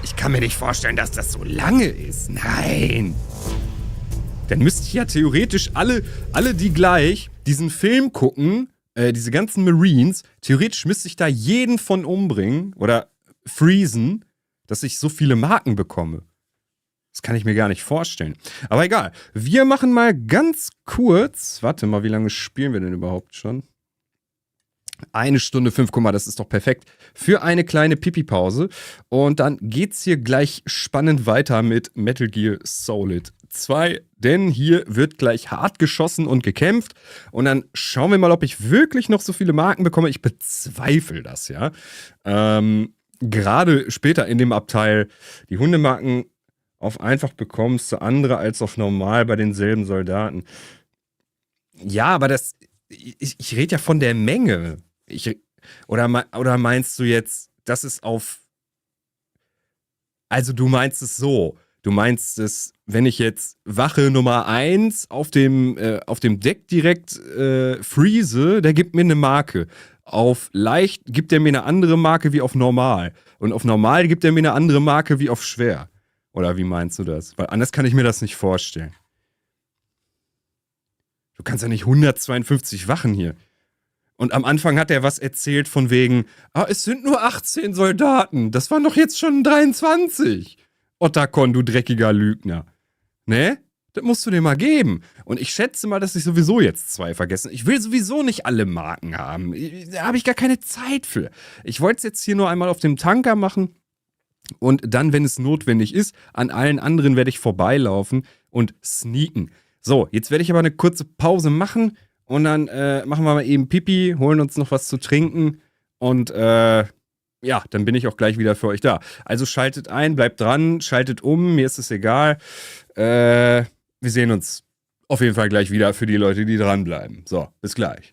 Ich kann mir nicht vorstellen, dass das so lange ist. Nein. Dann müsste ich ja theoretisch alle die gleich diesen Film gucken, diese ganzen Marines, theoretisch müsste ich da jeden von umbringen oder freezen, dass ich so viele Marken bekomme. Das kann ich mir gar nicht vorstellen. Aber egal. Wir machen mal ganz kurz. Warte mal, wie lange spielen wir denn überhaupt schon? 1 Stunde 5, guck mal, das ist doch perfekt. Für eine kleine Pipi-Pause. Und dann geht's hier gleich spannend weiter mit Metal Gear Solid 2. Denn hier wird gleich hart geschossen und gekämpft. Und dann schauen wir mal, ob ich wirklich noch so viele Marken bekomme. Ich bezweifle das, ja. Gerade später in dem Abteil die Hundemarken auf einfach bekommst du andere als auf normal bei denselben Soldaten. Ja, aber das... Ich rede ja von der Menge. Oder meinst du jetzt, das ist auf... Also du meinst es so. Du meinst es, wenn ich jetzt Wache Nummer 1 auf dem Deck direkt freeze, der gibt mir eine Marke. Auf leicht gibt er mir eine andere Marke wie auf normal. Und auf normal gibt er mir eine andere Marke wie auf schwer. Oder wie meinst du das? Weil anders kann ich mir das nicht vorstellen. Du kannst ja nicht 152 Wachen hier. Und am Anfang hat er was erzählt von wegen, es sind nur 18 Soldaten. Das waren doch jetzt schon 23. Ottakon, du dreckiger Lügner. Ne? Das musst du dir mal geben. Und ich schätze mal, dass ich sowieso jetzt 2 vergessen. Ich will sowieso nicht alle Marken haben. Da habe ich gar keine Zeit für. Ich wollte es jetzt hier nur einmal auf dem Tanker machen. Und dann, wenn es notwendig ist, an allen anderen werde ich vorbeilaufen und sneaken. So, jetzt werde ich aber eine kurze Pause machen und dann machen wir mal eben Pipi, holen uns noch was zu trinken und ja, dann bin ich auch gleich wieder für euch da. Also schaltet ein, bleibt dran, schaltet um, mir ist es egal. Wir sehen uns auf jeden Fall gleich wieder für die Leute, die dranbleiben. So, bis gleich.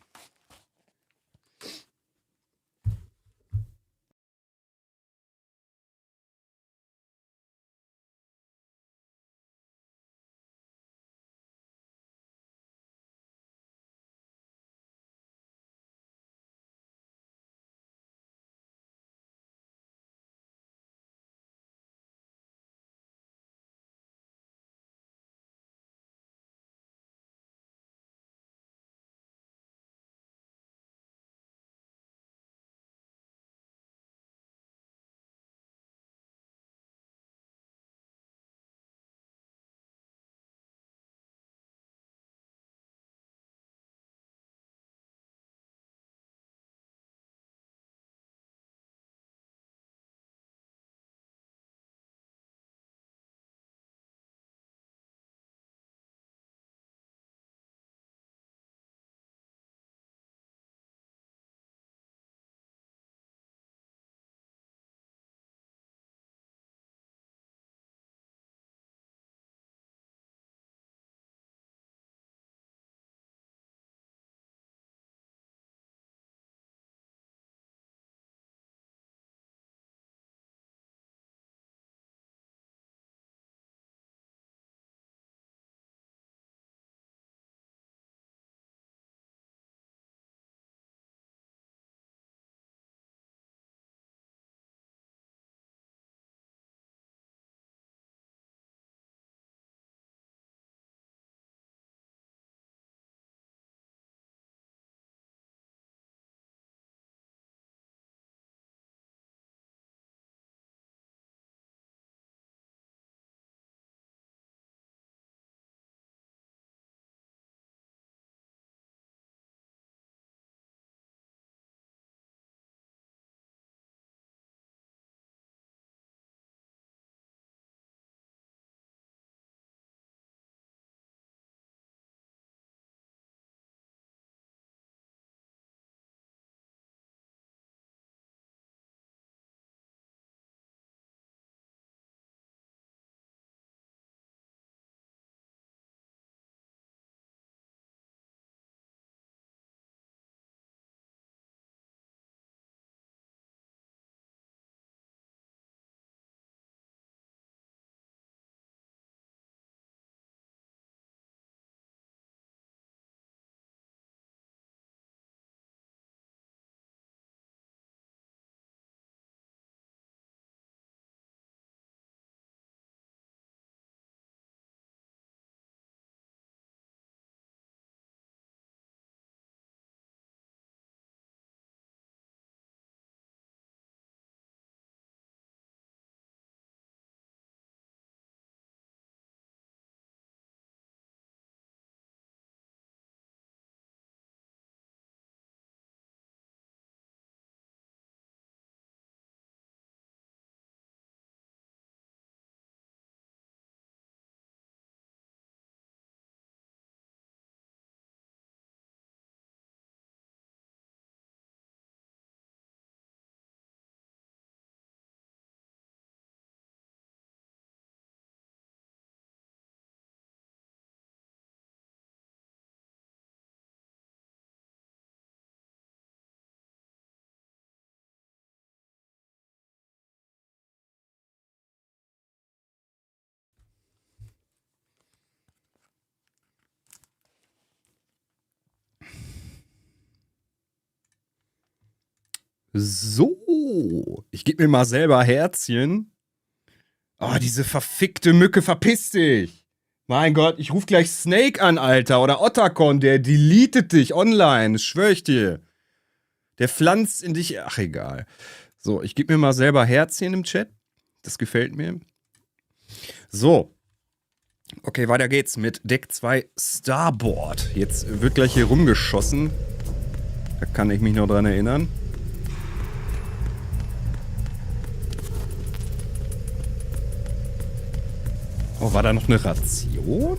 So, ich gebe mir mal selber Herzchen. Oh, diese verfickte Mücke, verpiss dich. Mein Gott, ich ruf gleich Snake an, Alter. Oder Otacon, der deletet dich online. Das schwör ich dir. Der pflanzt in dich. Ach, egal. So, ich gebe mir mal selber Herzchen im Chat. Das gefällt mir. So. Okay, weiter geht's mit Deck 2 Starboard. Jetzt wird gleich hier rumgeschossen. Da kann ich mich noch dran erinnern. Oh, war da noch eine Ration?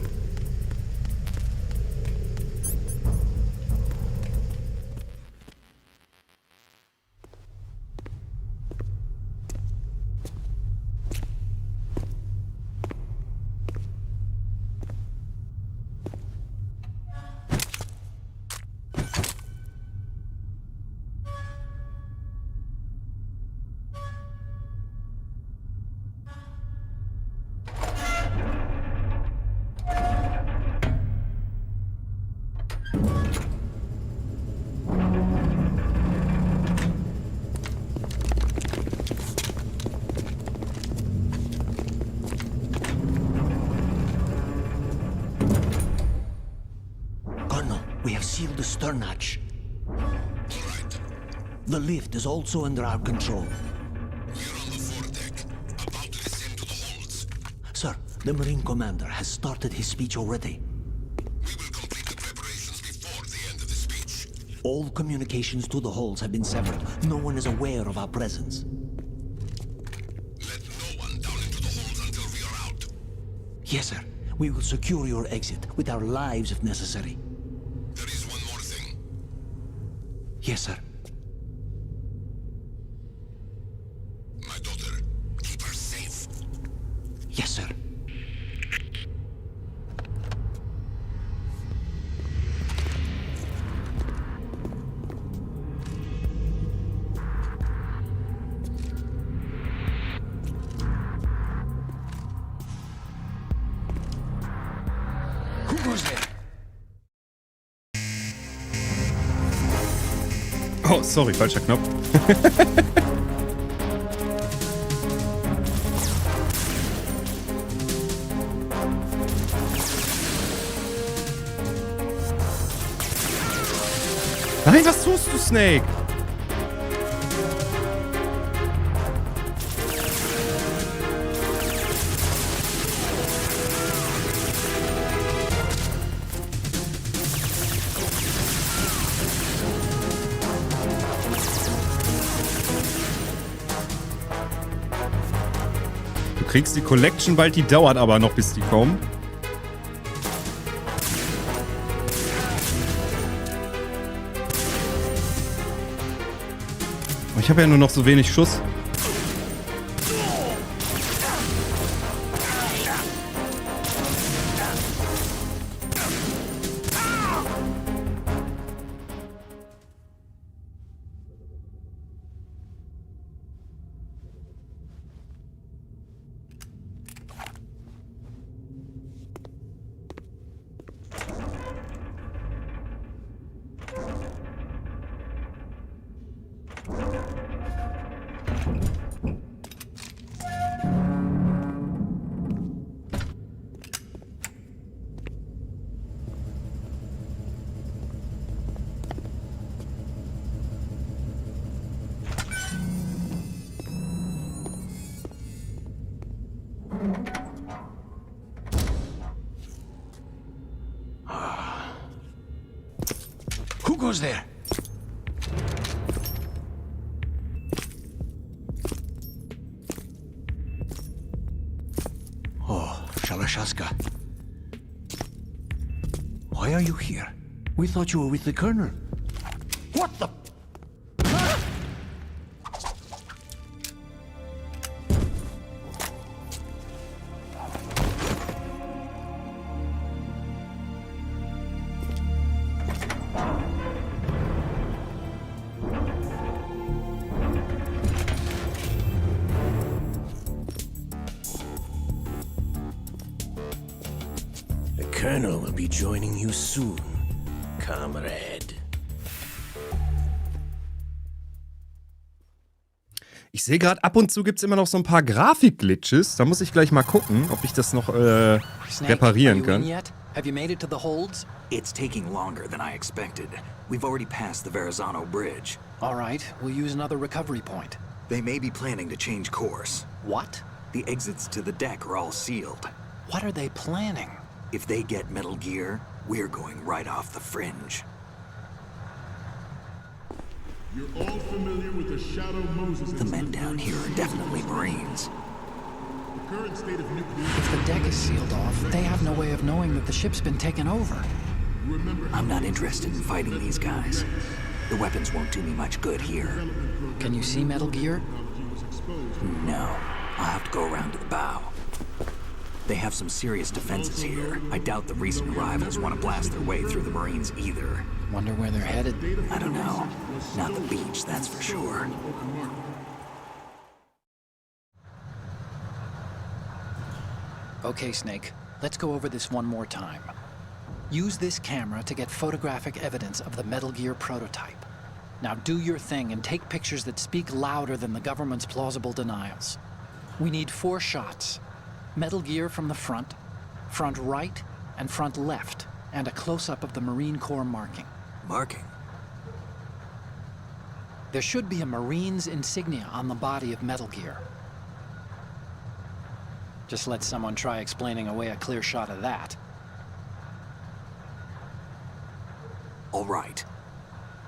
We have sealed the stern hatch. The lift is also under our control. We're on the foredeck, about to descend to the holds. Sir, the Marine Commander has started his speech already. We will complete the preparations before the end of the speech. All communications to the holds have been severed. No one is aware of our presence. Let no one down into the holds until we are out. Yes, sir. We will secure your exit with our lives if necessary. There is one more thing. Yes, sir. My daughter, keep her safe. Yes, sir. Who goes there? Oh, sorry, falscher Knopf. Nein, was tust du, Snake? Du kriegst die Collection bald, die dauert aber noch, bis die kommen. Ich habe ja nur noch so wenig Schuss. Who goes there? Oh, Shalashaska. Why are you here? We thought you were with the Colonel. What the? Colonel will be joining you soon, comrade. Ich sehe gerade, ab und zu gibt es immer noch so ein paar Grafik-Glitches. Da muss ich gleich mal gucken, ob ich das noch reparieren kann. Have you made it to the holds? It's taking longer than I expected. We've already passed the Verrazano Bridge. All right, we'll use another recovery point. They may be planning to change course. What? The exits to the deck are all sealed. What are they planning? If they get Metal Gear, we're going right off the fringe. You're all familiar with the Shadow Moses. The men down here are definitely Marines. If the deck is sealed off, they have no way of knowing that the ship's been taken over. I'm not interested in fighting these guys. The weapons won't do me much good here. Can you see Metal Gear? No. I'll have to go around to the bow. They have some serious defenses here. I doubt the recent arrivals want to blast their way through the Marines either. Wonder where they're headed? I don't know. Not the beach, that's for sure. Okay, Snake. Let's go over this one more time. Use this camera to get photographic evidence of the Metal Gear prototype. Now do your thing and take pictures that speak louder than the government's plausible denials. We need 4 shots. Metal Gear from the front right, and front left, and a close-up of the Marine Corps marking. Marking? There should be a Marine's insignia on the body of Metal Gear. Just let someone try explaining away a clear shot of that. All right.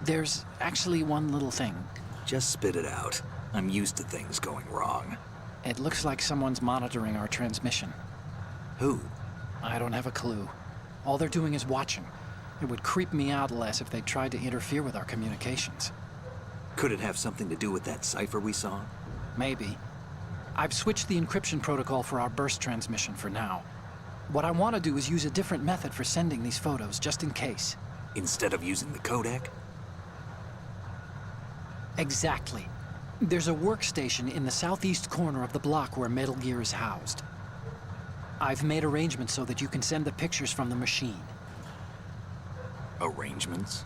There's actually one little thing. Just spit it out. I'm used to things going wrong. It looks like someone's monitoring our transmission. Who? I don't have a clue. All they're doing is watching. It would creep me out less if they tried to interfere with our communications. Could it have something to do with that cipher we saw? Maybe. I've switched the encryption protocol for our burst transmission for now. What I want to do is use a different method for sending these photos, just in case. Instead of using the codec? Exactly. There's a workstation in the southeast corner of the block where Metal Gear is housed. I've made arrangements so that you can send the pictures from the machine. Arrangements?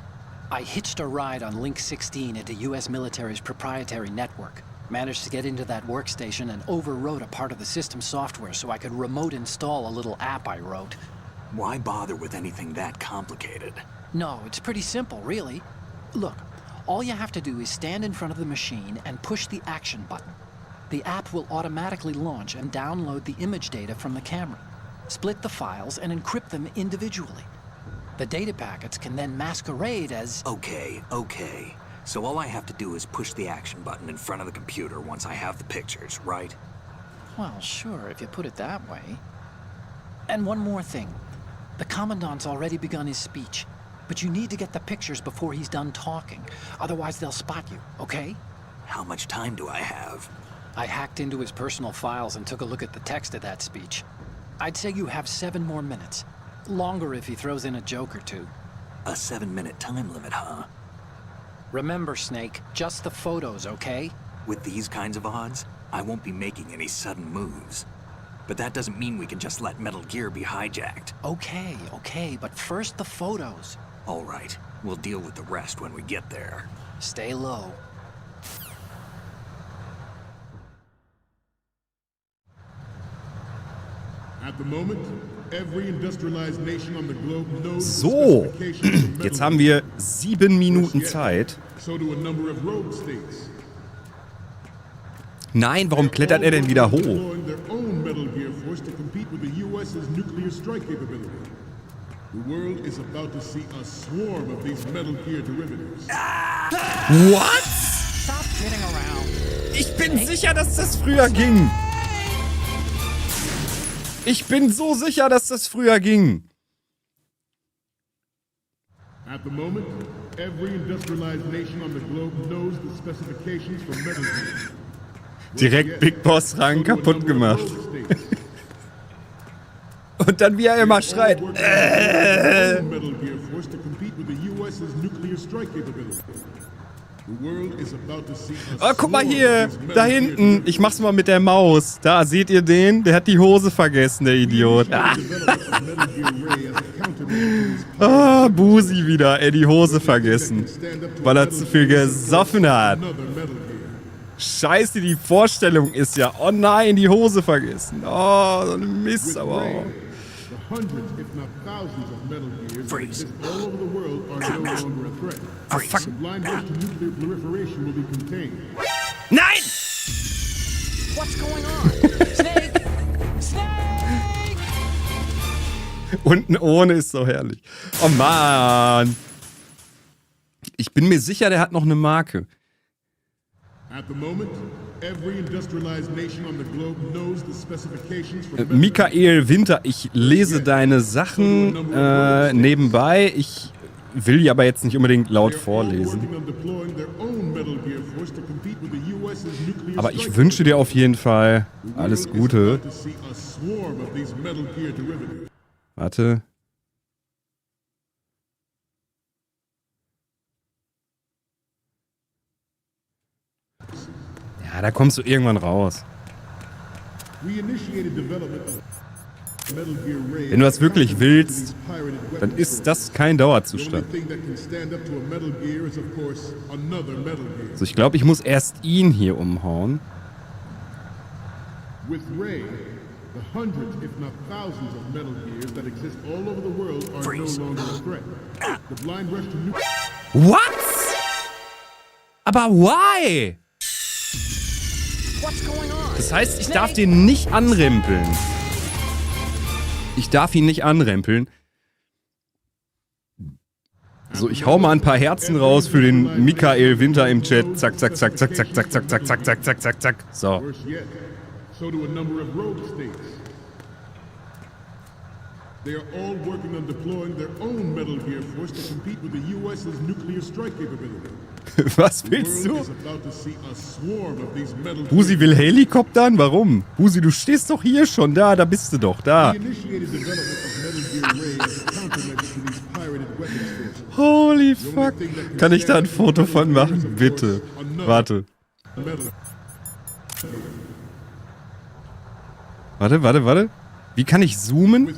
I hitched a ride on Link 16 into U.S. military's proprietary network. Managed to get into that workstation and overwrote a part of the system software so I could remote install a little app I wrote. Why bother with anything that complicated? No, it's pretty simple, really. Look, all you have to do is stand in front of the machine and push the action button. The app will automatically launch and download the image data from the camera, split the files, and encrypt them individually. The data packets can then masquerade as... Okay. So all I have to do is push the action button in front of the computer once I have the pictures, right? Well, sure, if you put it that way. And one more thing. The Commandant's already begun his speech, but you need to get the pictures before he's done talking. Otherwise, they'll spot you, okay? How much time do I have? I hacked into his personal files and took a look at the text of that speech. I'd say you have 7 more minutes. Longer if he throws in a joke or two. A 7-minute time limit, huh? Remember, Snake, just the photos, okay? With these kinds of odds, I won't be making any sudden moves. But that doesn't mean we can just let Metal Gear be hijacked. Okay, but first the photos. All right, we'll deal with the rest when we get there. Stay low. At the moment, every industrialized nation on the globe knows So, jetzt haben wir 7 Minuten Zeit. So do a number of rogue states. Nein, warum klettert er denn wieder hoch? Their own Metal Gear force to compete with the US's nuclear strike capability. The world is about to see a swarm of these Metal Gear derivatives. What? Stop kidding around. Ich bin sicher, dass das früher ging. Ich bin so sicher, dass das früher ging. At the moment, every industrialized nation on the globe knows the specifications for Metal Gear. Direkt Big Boss Rang kaputt gemacht. Und dann wie er immer schreit. Oh, guck mal hier, da hinten. Ich mach's mal mit der Maus. Da, seht ihr den? Der hat die Hose vergessen, der Idiot. Ah, Busi wieder, die Hose vergessen. Weil er zu viel gesoffen hat. Scheiße, die Vorstellung ist ja, oh nein, die Hose vergessen. Oh, so ein Mist, aber auch. Freeze. Ah, fuck. Nein! What's going on? Snake! Snake! Unten ohne ist so herrlich. Oh Mann. Ich bin mir sicher, der hat noch eine Marke. At the moment, Michael Winter, ich lese deine Sachen nebenbei. Ich will aber jetzt nicht unbedingt laut vorlesen. Aber ich wünsche dir auf jeden Fall alles Gute. Warte. Ja, da kommst du irgendwann raus. Wenn du das wirklich willst, dann ist das kein Dauerzustand. So, ich glaube, ich muss erst ihn hier umhauen. What? Aber why? Das heißt, ich darf den nicht anrempeln. Ich darf ihn nicht anrempeln. So, ich hau mal ein paar Herzen raus für den Michael Winter im Chat. Zack, zack, zack, zack, zack, zack, zack, zack, zack, zack, zack, zack, zack. So. They are all working on deploying their own Metal Gear Force to compete with the US's nuclear strike capability. Was willst du? Busi will Helikoptern? Warum? Busi, du stehst doch hier schon. Da bist du doch. Da. Holy fuck. Kann ich da ein Foto von machen? Bitte. Warte. Warte. Wie kann ich zoomen?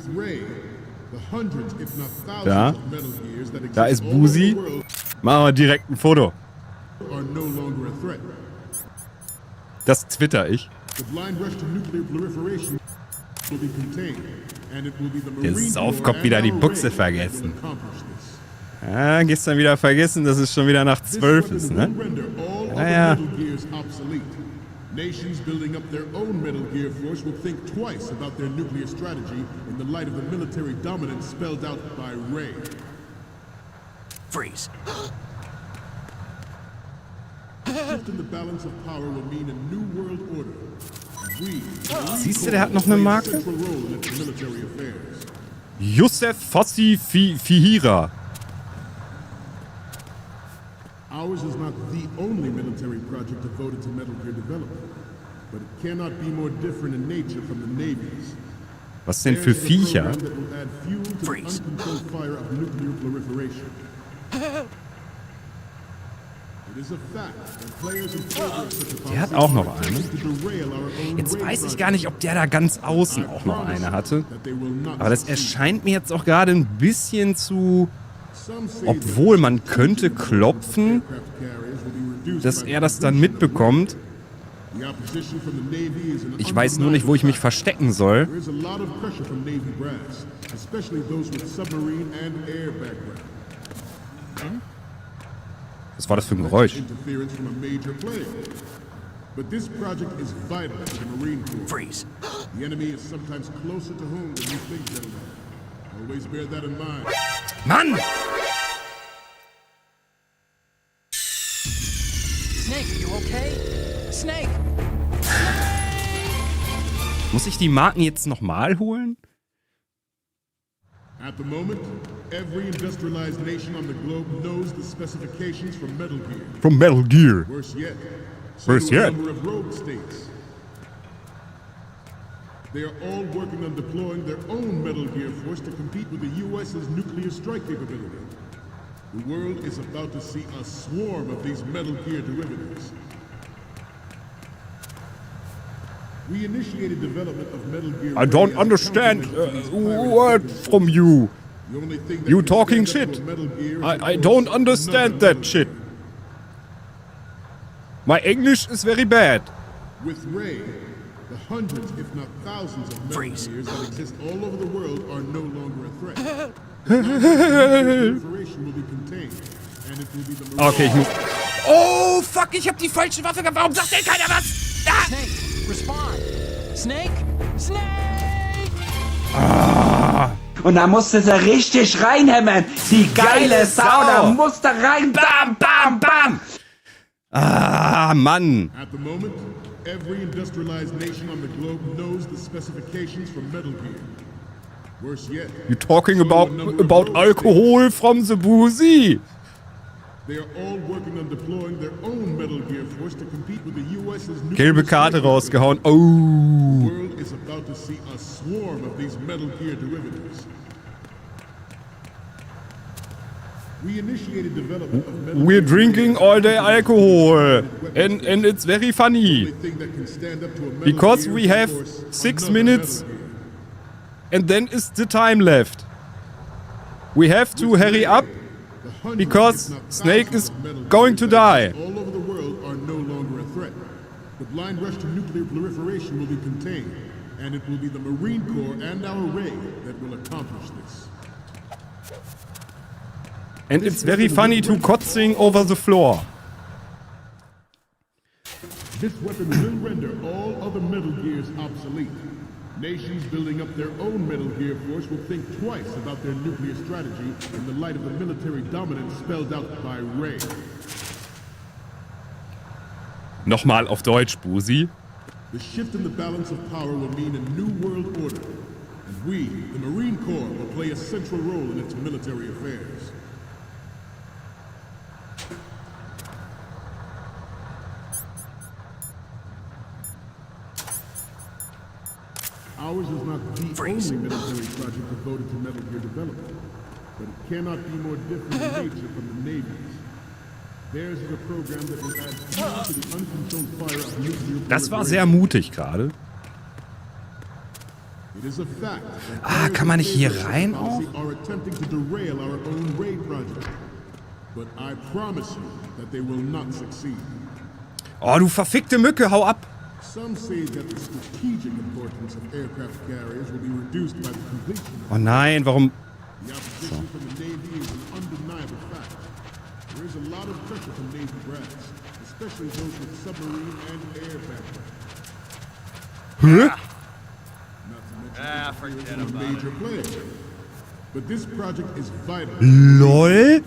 Da. Da ist Busi. Machen wir direkt ein Foto. Das twitter ich. Der Saufkopf wieder die Buchse vergessen. Ja, gestern wieder vergessen, dass es schon wieder nach 12 ist, ne? Naja. Nations building up their own Metal Gear Force will think twice about their nuclear strategy in the light of the military dominance spelled out by Ray. Freeze. Shift in the balance of power will mean a new world order. Siehst du, der hat noch eine Marke? Youssef Fossi Fihira. Ours is not the only military project devoted to Metal Gear development, but it cannot be more different in nature from the Navy's. Was denn für Viecher? Freeze. Der hat auch noch eine. Jetzt weiß ich gar nicht, ob der da ganz außen auch noch eine hatte. Aber das erscheint mir jetzt auch gerade ein bisschen zu... Obwohl, man könnte klopfen, dass er das dann mitbekommt. Ich weiß nur nicht, wo ich mich verstecken soll. Was war das für ein Geräusch? Freeze. Mann! Snake, you okay? Snake! Muss ich die Marken jetzt nochmal holen? At the moment, every industrialized nation on the globe knows the specifications from Metal Gear. From Metal Gear. Worse yet, Worse yet. a number of rogue states. They are all working on deploying their own Metal Gear Force to compete with the US's nuclear strike capability. The world is about to see a swarm of these Metal Gear derivatives. We initiated development of Metal Gear. I don't understand a word from you. You talking shit. I don't understand that shit. My English is very bad. With Ray, the hundreds, if not thousands, of Metal Gears that exist all over the world are no longer a threat. Okay, ich muss... Oh, fuck, ich hab die falsche Waffe gehabt. Warum sagt denn keiner was? Ah! Snake, respond! Snake! Snake! Ah. Und da musste sie richtig reinhämmern. Die geile Sau, da musste rein. Bam, bam, bam. Ah, Mann. At the moment, Every industrialized nation on the globe knows the specifications for Metal Gear. Worse yet, you're talking about alcohol from the boozy. They are all working on deploying their own Metal Gear force to compete with the US's Gelbe Karte rausgehauen. Oh. The world is about to see a swarm of these Metal Gear derivatives. We initiated development of Metal We're drinking all the alcohol and it's very funny because we have 6 minutes and then is the time left. We have to hurry up because Snake is going to die. All over the world are no longer a threat. The blind rush to nuclear proliferation will be contained, and it will be the Marine Corps and our Ray that will accomplish this. And it's very funny to kotzing over the floor. This weapon will render all other Metal Gears obsolete. Nations building up their own Metal Gear force will think twice about their nuclear strategy in the light of the military dominance spelled out by Ray. Nochmal auf Deutsch, Busi. The shift in the balance of power will mean a new world order, and we, the Marine Corps, will play a central role in its military affairs. Ours is not the only military project devoted to Metal Gear development, but it cannot be more different in nature from the Navy's. Theirs is a program that will add fuel to the uncontrolled fire of nuclear. Das war sehr mutig gerade. It is a fact. Ah, kann man nicht hier rein auch? Are attempting to derail our own Ray project, but I promise you that they will not succeed. Oh, du verfickte Mücke, hau ab! Some say that the strategic importance of aircraft carriers will be reduced by the completion. Oh nein, warum? The opposition from the Navy is an undeniable fact. There is a lot of pressure from Navy brass, especially those with submarine and air background. Huh? Not to mention a major player. But this project is vital. LOL?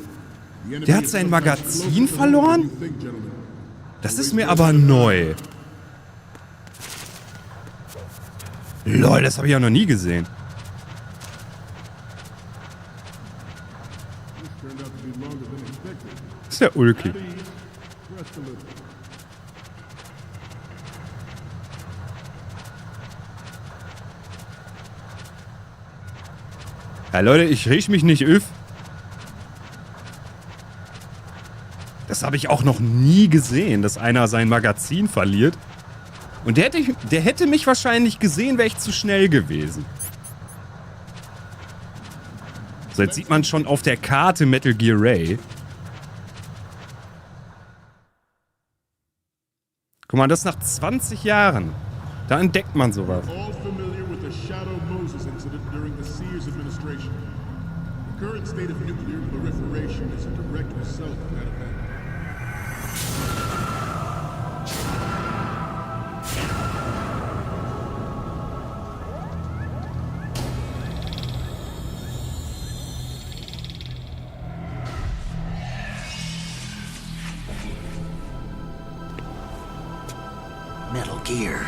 Der hat sein Magazin verloren? Das ist mir aber neu. Lol, das habe ich ja noch nie gesehen. Ist ja ulkig. Ja, Leute, ich riech mich nicht öff. Das habe ich auch noch nie gesehen, dass einer sein Magazin verliert. Und der hätte mich wahrscheinlich gesehen, wäre ich zu schnell gewesen. So, jetzt sieht man schon auf der Karte Metal Gear Ray. Guck mal, das nach 20 Jahren. Da entdeckt man sowas. Metal Gear.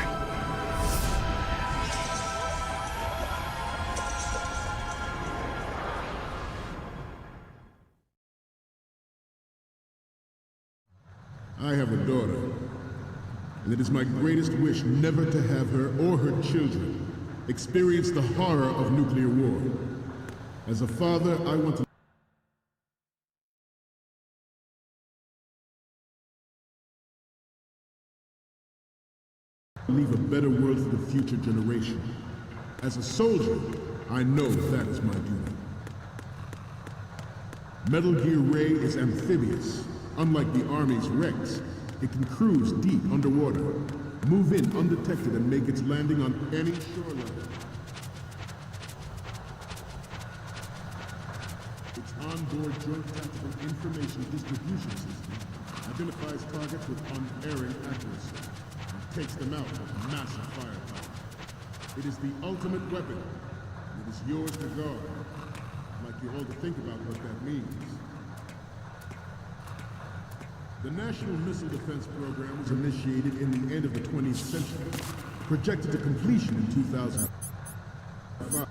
I have a daughter, and it is my greatest wish never to have her or her children experience the horror of nuclear war. As a father, I want to leave a better world for the future generation. As a soldier, I know that is my duty. Metal Gear Ray is amphibious. Unlike the Army's Rex, it can cruise deep underwater, move in undetected and make its landing on any shoreline. Its onboard joint tactical information distribution system identifies targets with unerring accuracy and takes them out with massive firepower. It is the ultimate weapon, and it is yours to guard. I'd like you all to think about what that means. The National Missile Defense Program was initiated in the end of the 20th century, projected to completion in 2005.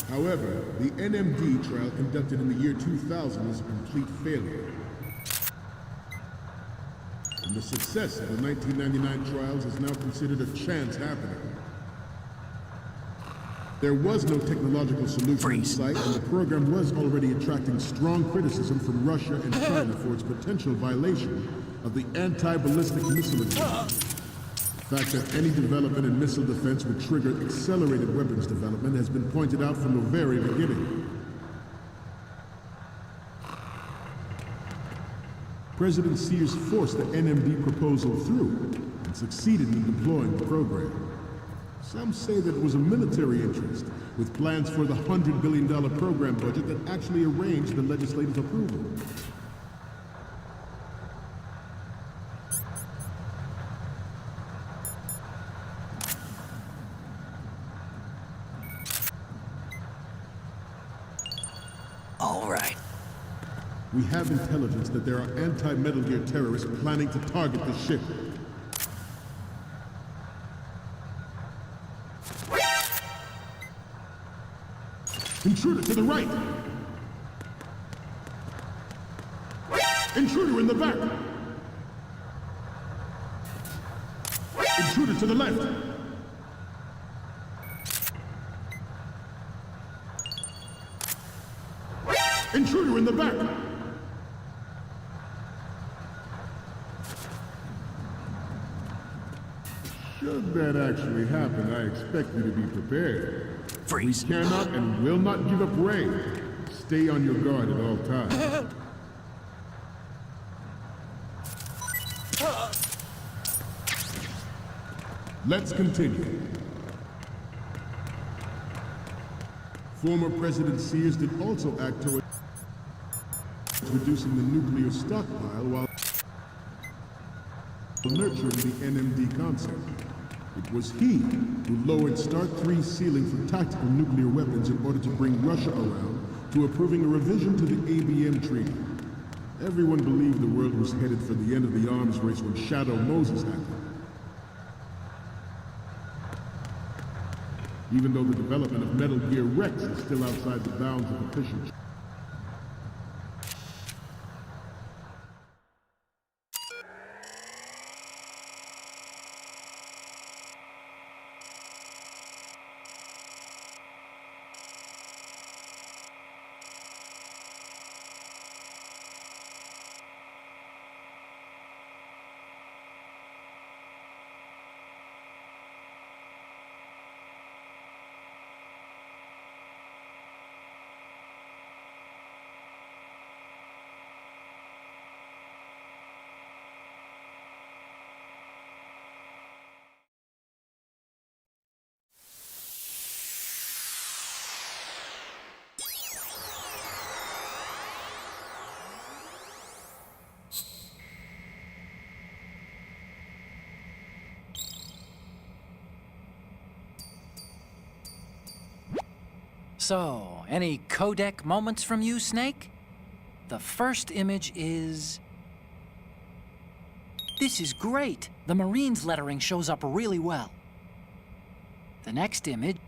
However, the NMD trial conducted in the year 2000 was a complete failure. And the success of the 1999 trials is now considered a chance happening. There was no technological solution in sight, and the program was already attracting strong criticism from Russia and China for its potential violation of the anti-ballistic missile agreement. The fact that any development in missile defense would trigger accelerated weapons development has been pointed out from the very beginning. President Sears forced the NMD proposal through and succeeded in deploying the program. Some say that it was a military interest, with plans for the $100 billion program budget that actually arranged the legislative approval. All right. We have intelligence that there are anti-Metal Gear terrorists planning to target the ship. Intruder to the right! Intruder in the back! Intruder to the left! Intruder in the back! Should that actually happen, I expect you to be prepared. Freeze. We cannot and will not give up range. Stay on your guard at all times. Let's continue. Former President Sears did also act towards reducing the nuclear stockpile while nurturing the NMD concept. It was he who lowered Start 3's ceiling for tactical nuclear weapons in order to bring Russia around to approving a revision to the ABM treaty. Everyone believed the world was headed for the end of the arms race when Shadow Moses happened. Even though the development of Metal Gear Rex is still outside the bounds of official So, any codec moments from you, Snake? The first image is... This is great! The Marines lettering shows up really well. The next image...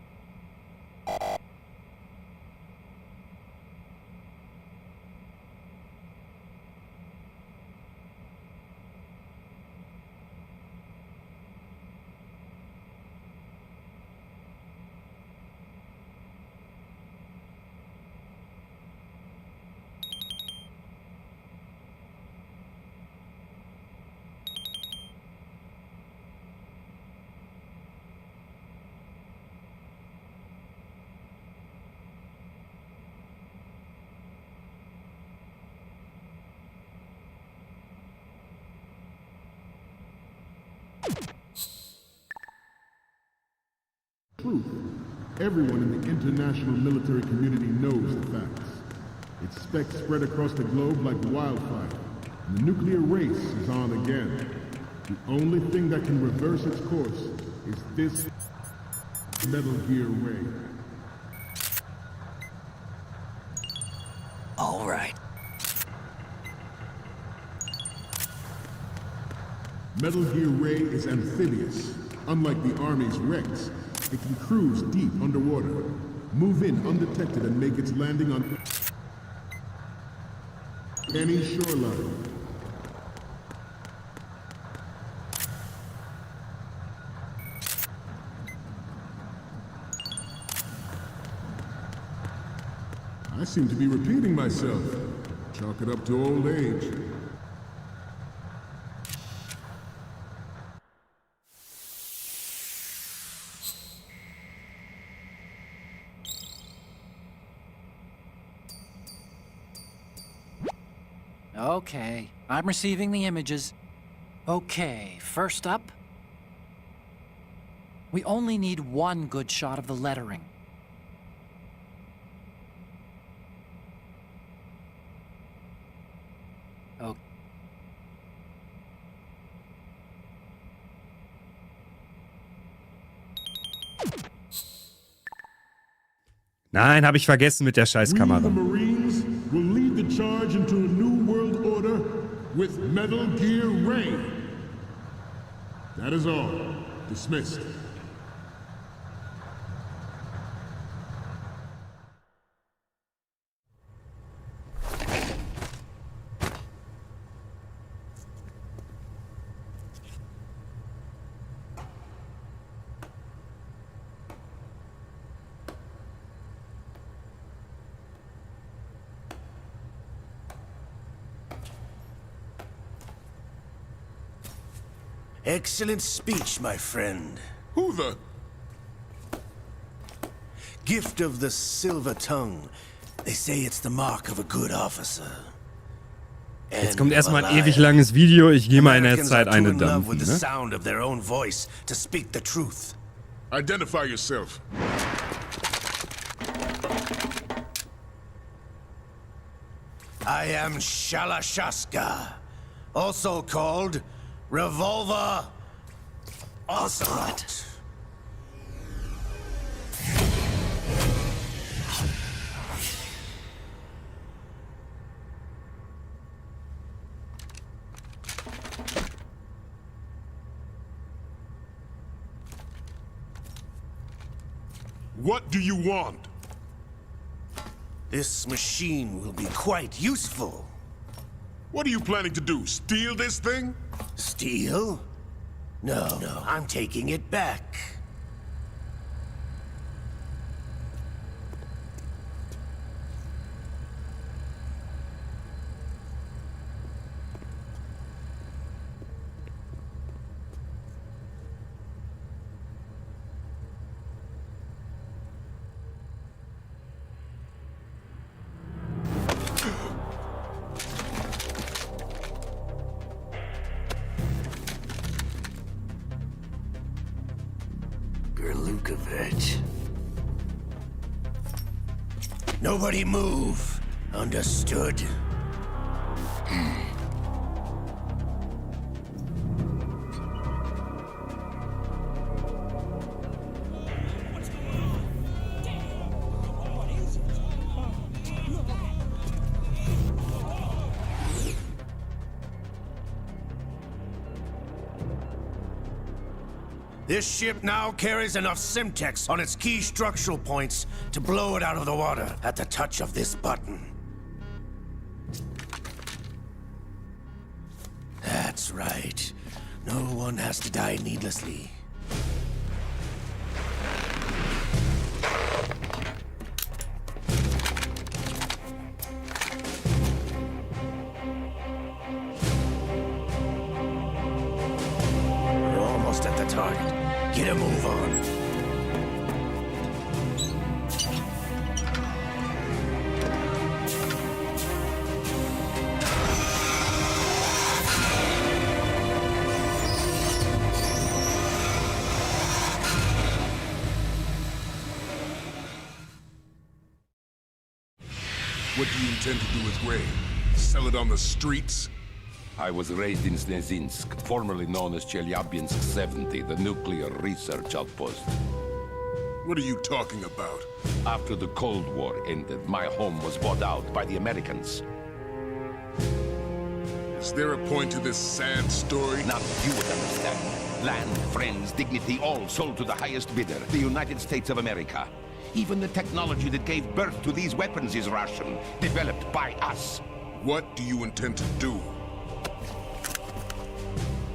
truth. Everyone in the international military community knows the facts. Its specks spread across the globe like wildfire, and the nuclear race is on again. The only thing that can reverse its course is this Metal Gear ray. All right. Metal Gear Ray is amphibious. Unlike the Army's Rex, it can cruise deep underwater, move in undetected and make its landing on any shoreline. I seem to be repeating myself. Chalk it up to old age. Okay, I'm receiving the images. Okay, first up, we only need one good shot of the lettering. Okay. Nein, habe ich vergessen mit der Scheißkamera. We, the Marines, will lead the charge into a new world order with Metal Gear Ray. That is all. Dismissed. Excellent speech, my friend. Who the? Gift of the silver tongue. They say it's the mark of a good officer. Jetzt kommt erstmal ein ewig langes Video. Ich gehe mal in der Zeit eine dampfen. The sound of their own voice to speak the truth. Identify yourself. I am Shalashaska, also called Revolver Ocelot. What do you want? This machine will be quite useful. What are you planning to do? Steal this thing? Steal? No, I'm taking it back. Nobody move. Understood? This ship now carries enough Simtex on its key structural points to blow it out of the water at the touch of this button. That's right. No one has to die needlessly. We're almost at the target. Get a move on. What do you intend to do with Ray? Sell it on the streets? I was raised in Snezinsk, formerly known as Chelyabinsk 70, the nuclear research outpost. What are you talking about? After the Cold War ended, my home was bought out by the Americans. The Is there a point to this sad story? Now you would understand. Land, friends, dignity, all sold to the highest bidder, the United States of America. Even the technology that gave birth to these weapons is Russian, developed by us. What do you intend to do?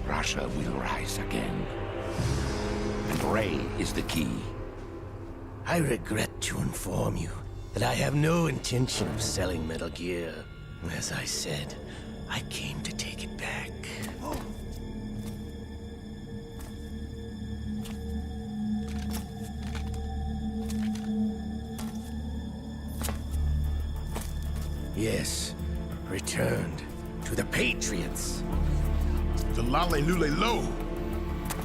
Russia will rise again. And Ray is the key. I regret to inform you that I have no intention of selling Metal Gear. As I said, I came to take it back. Yes, returned to the Patriots. The Lale Lule Lo?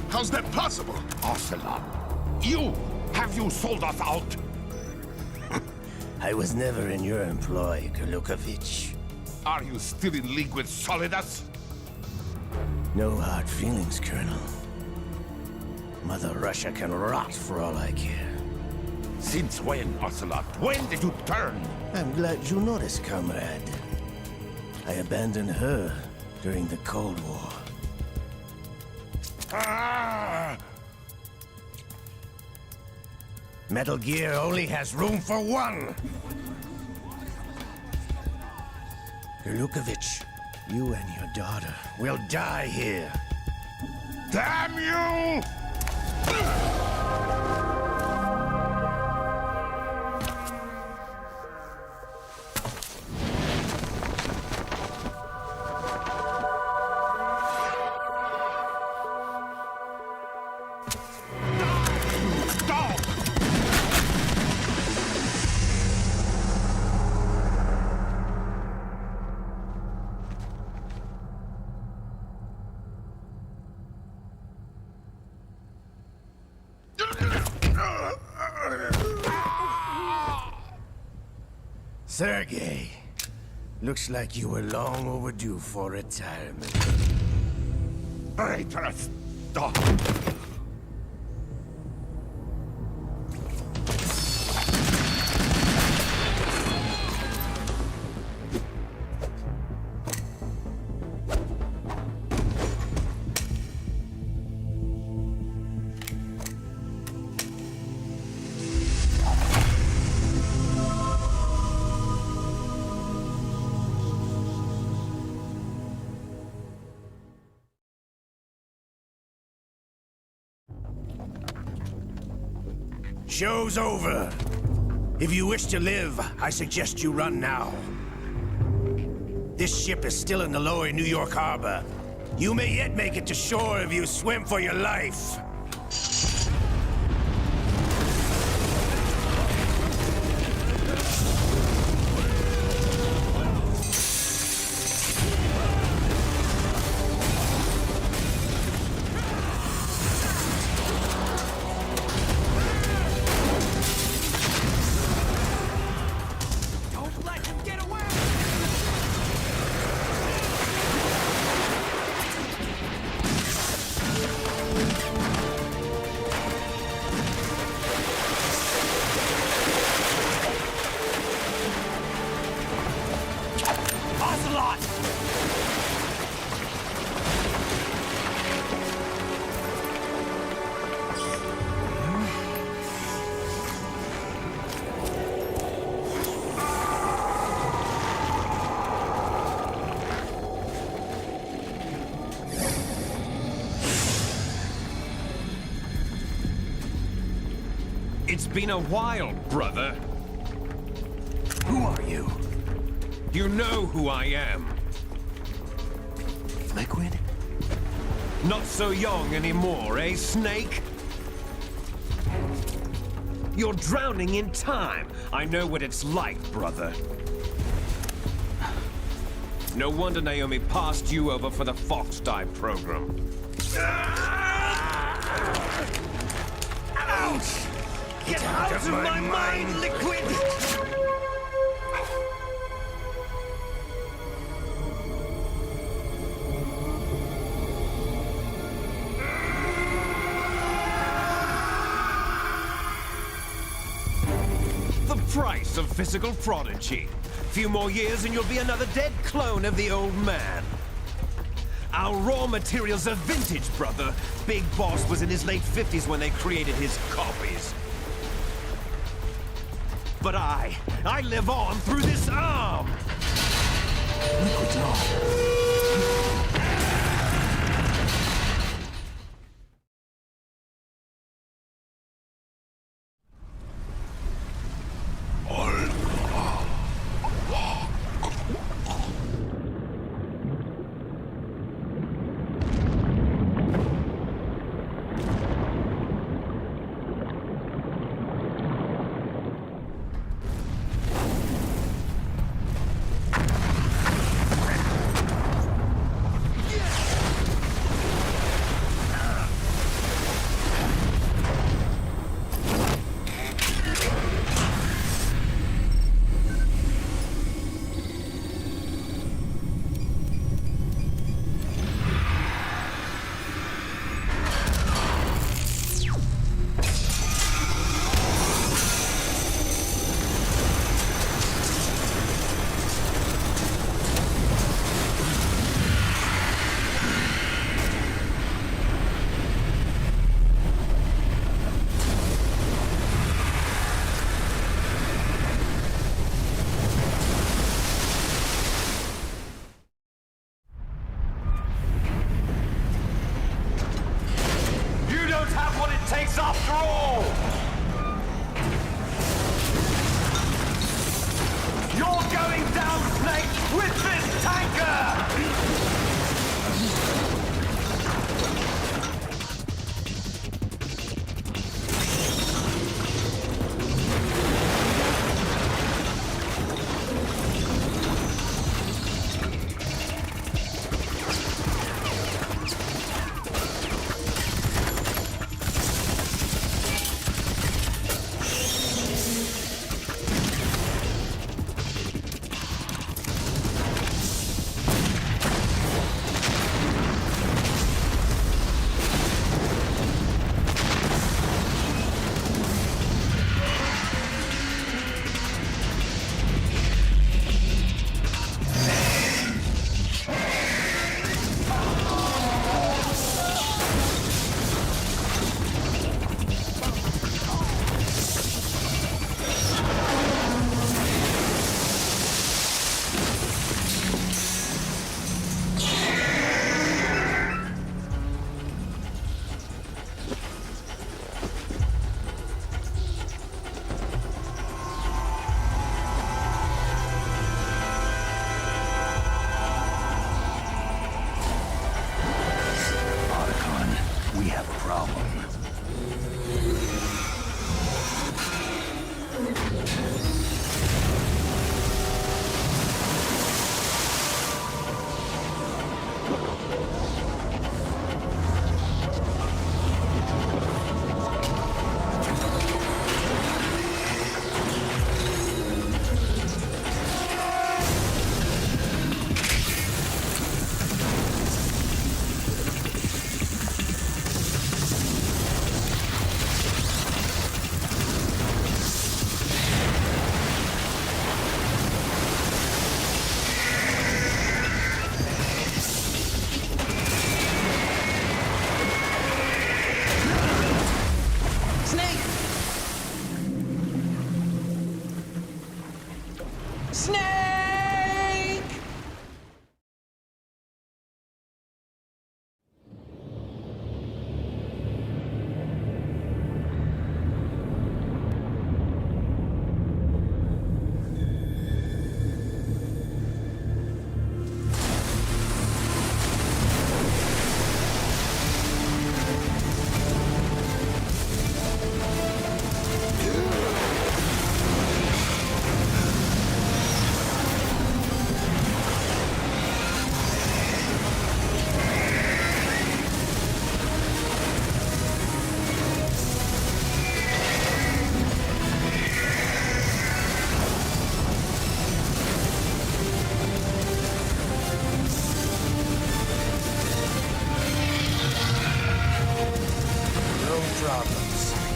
How's that possible? Ocelot, have you sold us out? I was never in your employ, Golukovich. Are you still in league with Solidus? No hard feelings, Colonel. Mother Russia can rot for all I care. Since when, Ocelot? When did you turn? I'm glad you noticed, comrade. I abandoned her during the Cold War. Ah! Metal Gear only has room for one! Golukovich, you and your daughter will die here. Damn you! Sergei, looks like you were long overdue for retirement. Traitorous dog! Show's over. If you wish to live, I suggest you run now. This ship is still in the lower New York harbor. You may yet make it to shore if you swim for your life. It's been a while, brother. Who are you? You know who I am. Liquid? Not so young anymore, eh, Snake? You're drowning in time. I know what it's like, brother. No wonder Naomi passed you over for the Fox Dive program. Ouch! Get out of my mind, Liquid! The price of physical prodigy. Few more years and you'll be another dead clone of the old man. Our raw materials are vintage, brother. Big Boss was in his late 50s when they created his copies. But I live on through this arm! After all! You're going down, Snake, with this tanker!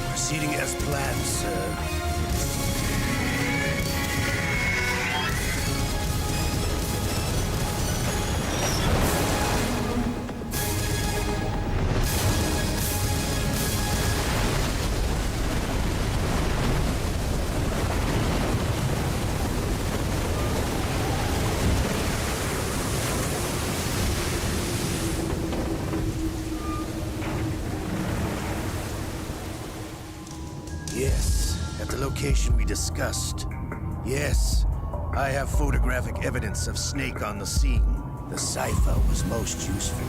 Proceeding as planned, sir. location we discussed. Yes, I have photographic evidence of Snake on the scene. The cipher was most useful.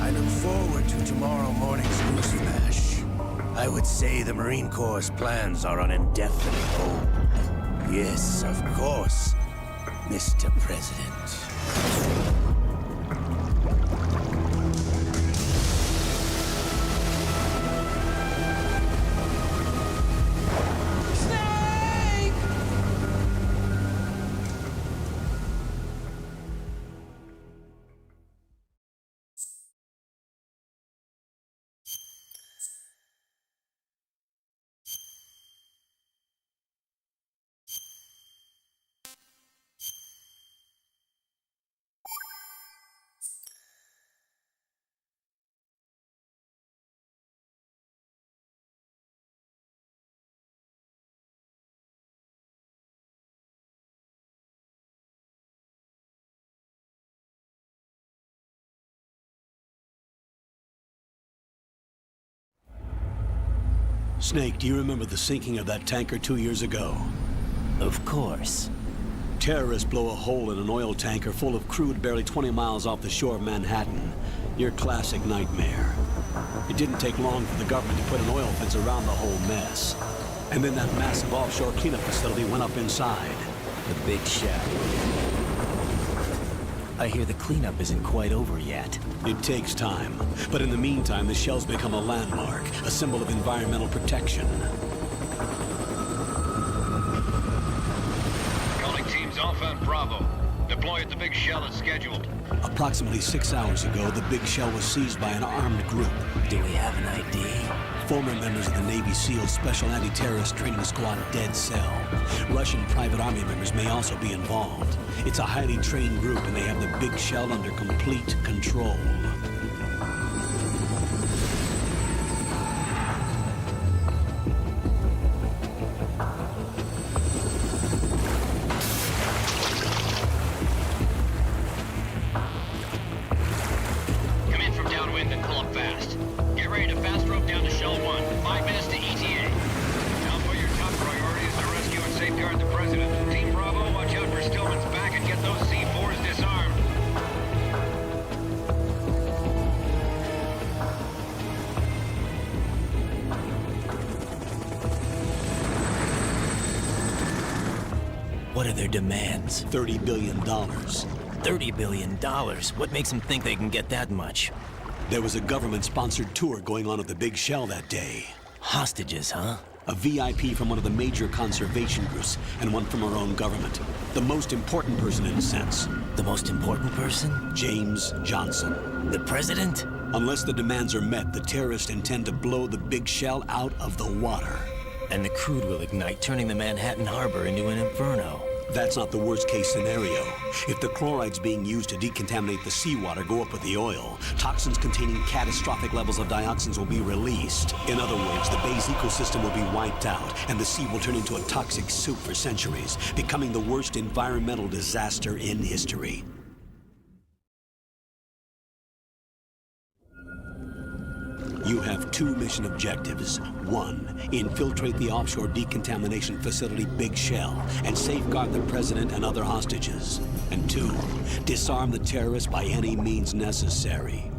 I look forward to tomorrow morning's newsflash. I would say the Marine Corps' plans are on indefinite hold. Yes, of course, Mr. President. Snake, do you remember the sinking of that tanker 2 years ago? Of course. Terrorists blow a hole in an oil tanker full of crude barely 20 miles off the shore of Manhattan. Your classic nightmare. It didn't take long for the government to put an oil fence around the whole mess. And then that massive offshore cleanup facility went up inside. The big shell. I hear the cleanup isn't quite over yet. It takes time. But in the meantime, the shell's become a landmark, a symbol of environmental protection. Calling teams Alpha and Bravo. Deploy at the big shell as scheduled. Approximately 6 hours ago, the big shell was seized by an armed group. Do we have an ID? Former members of the Navy SEAL Special Anti-Terrorist Training Squad Dead Cell. Russian private army members may also be involved. It's a highly trained group and they have the big shell under complete control. Come in from downwind and pull up fast. Get ready to fast rope down to Shell 1. 5 minutes to ETA. Now for your top priority is to rescue and safeguard the President. Team Bravo, watch out for Stillman's back and get those C4s disarmed. What are their demands? $30 billion. $30 billion? What makes them think they can get that much? There was a government-sponsored tour going on at the big shell that day. Hostages, huh? A VIP from one of the major conservation groups, and one from our own government. The most important person in a sense. The most important person? James Johnson. The president? Unless the demands are met, the terrorists intend to blow the big shell out of the water. And the crude will ignite, turning the Manhattan Harbor into an inferno. That's not the worst-case scenario. If the chlorides being used to decontaminate the seawater go up with the oil, toxins containing catastrophic levels of dioxins will be released. In other words, the bay's ecosystem will be wiped out, and the sea will turn into a toxic soup for centuries, becoming the worst environmental disaster in history. You have 2 mission objectives. 1, infiltrate the offshore decontamination facility Big Shell and safeguard the president and other hostages. And 2, disarm the terrorists by any means necessary.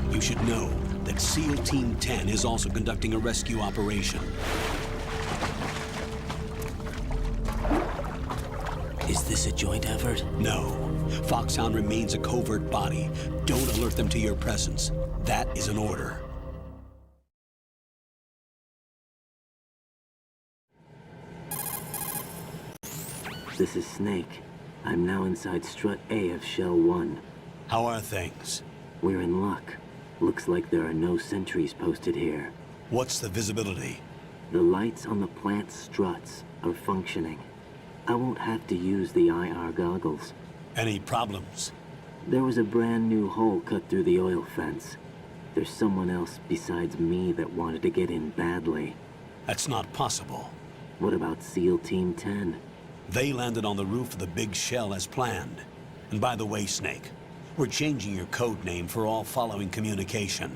You should know that SEAL Team 10 is also conducting a rescue operation. Is this a joint effort? No. Foxhound remains a covert body. Don't alert them to your presence. That is an order. This is Snake. I'm now inside Strut A of Shell 1. How are things? We're in luck. Looks like there are no sentries posted here. What's the visibility? The lights on the plant's struts are functioning. I won't have to use the IR goggles. Any problems? There was a brand new hole cut through the oil fence. There's someone else besides me that wanted to get in badly. That's not possible. What about SEAL Team 10? They landed on the roof of the Big Shell as planned. And by the way, Snake, we're changing your code name for all following communication.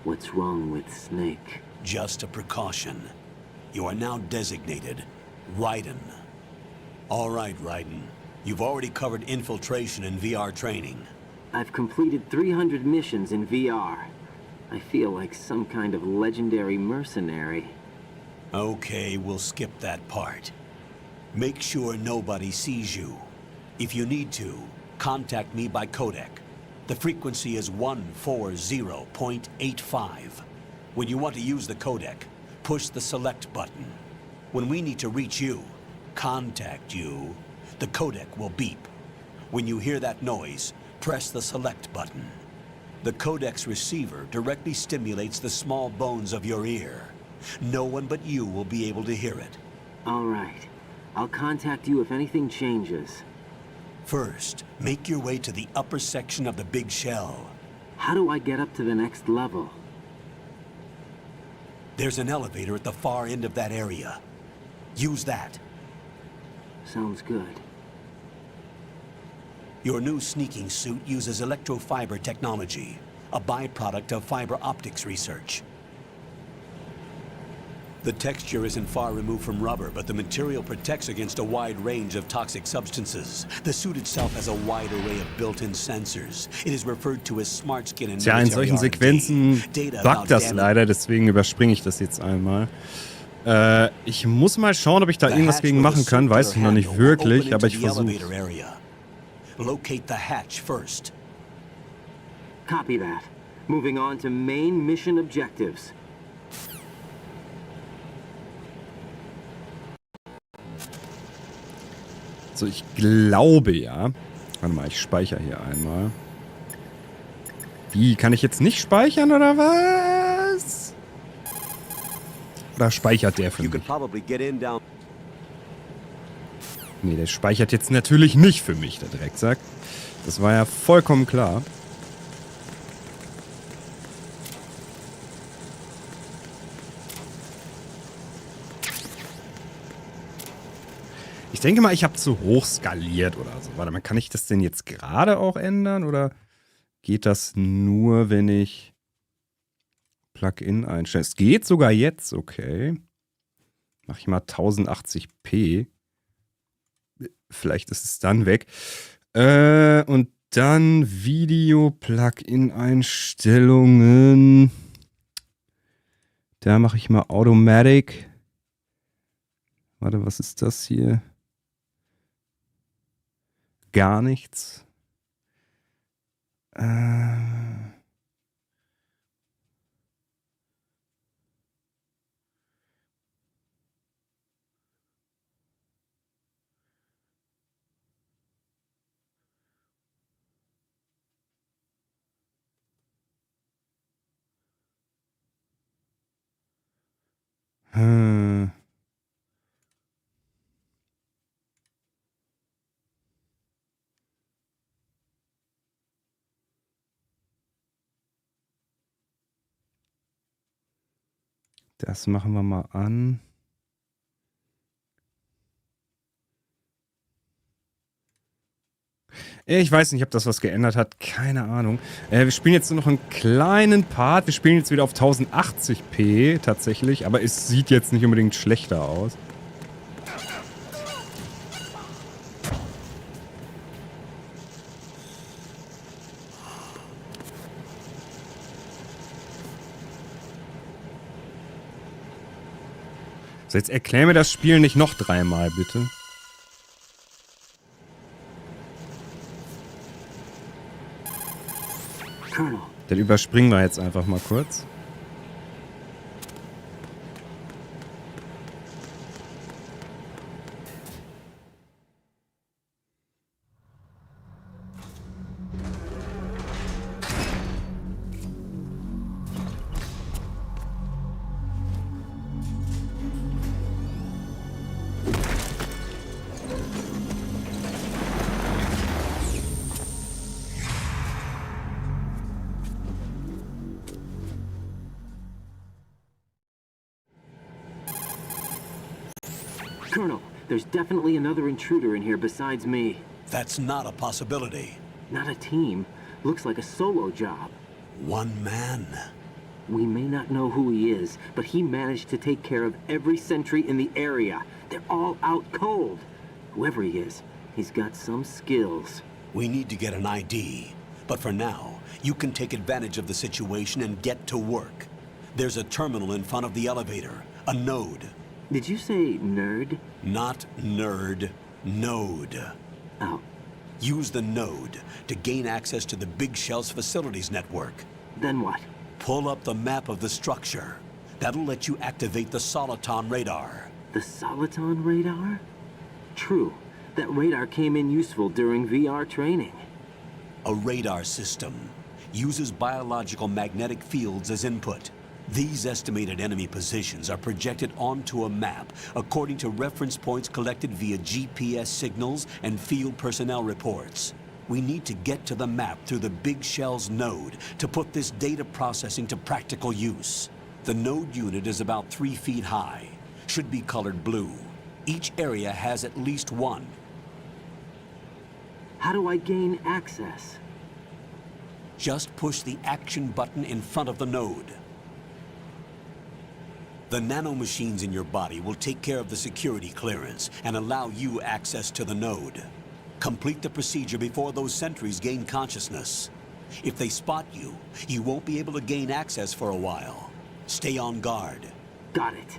What's wrong with Snake? Just a precaution. You are now designated Raiden. All right, Raiden. You've already covered infiltration and VR training. I've completed 300 missions in VR. I feel like some kind of legendary mercenary. Okay, we'll skip that part. Make sure nobody sees you. If you need to, contact me by codec. The frequency is 140.85. When you want to use the codec, push the select button. When we need to reach you, contact you, the codec will beep. When you hear that noise, press the select button. The codec's receiver directly stimulates the small bones of your ear. No one but you will be able to hear it. All right. I'll contact you if anything changes. First, make your way to the upper section of the big shell. How do I get up to the next level? There's an elevator at the far end of that area. Use that. Sounds good. Your new sneaking suit uses electrofiber technology, a byproduct of fiber optics research. The texture isn't far removed from rubber, but the material protects against a wide range of toxic substances. The suit itself has a wide array of built-in sensors. It is referred to as smart skin in Tja, in solchen Sequenzen buggt das leider, deswegen überspringe ich das jetzt einmal. Ich muss mal schauen, ob ich da irgendwas gegen machen kann. Weiß ich noch nicht wirklich, aber ich versuche. Locate the hatch first. Copy that. Moving on to main mission objectives. So, ich glaube ja. Warte mal, ich speichere hier einmal. Wie, kann ich jetzt nicht speichern oder was? Oder speichert der für mich? Nee, der speichert jetzt natürlich nicht für mich, der Drecksack. Das war ja vollkommen klar. Ich denke mal, ich habe zu hoch skaliert oder so. Warte mal, kann ich das denn jetzt gerade auch ändern? Oder geht das nur, wenn ich Plugin einstelle? Es geht sogar jetzt, okay. Mach ich mal 1080p. Vielleicht ist es dann weg. Und dann Video-Plugin-Einstellungen. Da mache ich mal Automatic. Warte, was ist das hier? Gar nichts. Das machen wir mal an. Ich weiß nicht, ob das was geändert hat. Keine Ahnung. Wir spielen jetzt nur noch einen kleinen Part. Wir spielen jetzt wieder auf 1080p tatsächlich. Aber es sieht jetzt nicht unbedingt schlechter aus. So, jetzt erklär mir das Spiel nicht noch dreimal, bitte. Den überspringen wir jetzt einfach mal kurz. Colonel, there's definitely another intruder in here besides me. That's not a possibility. Not a team. Looks like a solo job. One man. We may not know who he is, but he managed to take care of every sentry in the area. They're all out cold. Whoever he is, he's got some skills. We need to get an ID. But for now, you can take advantage of the situation and get to work. There's a terminal in front of the elevator. A node. Did you say nerd? Not nerd. Node. Oh. Use the node to gain access to the Big Shell's facilities network. Then what? Pull up the map of the structure. That'll let you activate the Soliton radar. The Soliton radar? True. That radar came in useful during VR training. A radar system uses biological magnetic fields as input. These estimated enemy positions are projected onto a map according to reference points collected via GPS signals and field personnel reports. We need to get to the map through the Big Shell's node to put this data processing to practical use. The node unit is about 3 feet high. Should be colored blue. Each area has at least one. How do I gain access? Just push the action button in front of the node. The nanomachines in your body will take care of the security clearance and allow you access to the node. Complete the procedure before those sentries gain consciousness. If they spot you, you won't be able to gain access for a while. Stay on guard. Got it.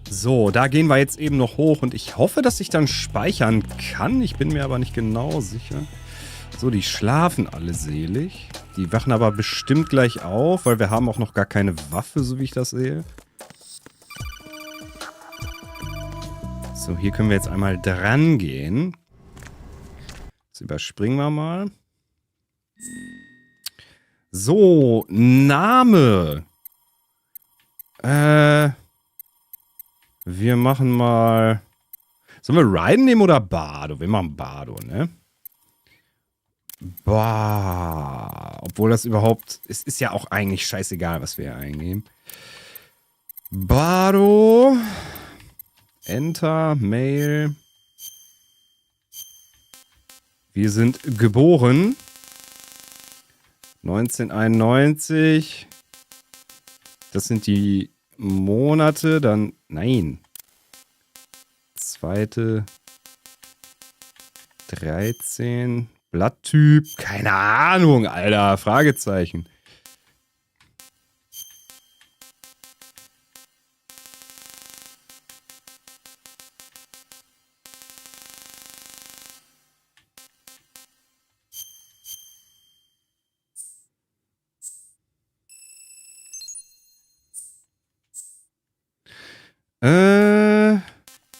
So, da gehen wir jetzt eben noch hoch und ich hoffe, dass ich dann speichern kann. Ich bin mir aber nicht genau sicher. So, die schlafen alle selig. Die wachen aber bestimmt gleich auf, weil wir haben auch noch gar keine Waffe, so wie ich das sehe. So, hier können wir jetzt einmal dran gehen. Das überspringen wir mal. So, Name. Wir machen mal... Sollen wir Riden nehmen oder Bardo? Wir machen Bardo, ne? Bah. Obwohl das überhaupt... Es ist ja auch eigentlich scheißegal, was wir hier eingeben. Bardo. Enter. Mail. Wir sind geboren. 1991. Das sind die Monate, dann... Nein. 2. 13. Blatttyp. Keine Ahnung, Alter. Fragezeichen.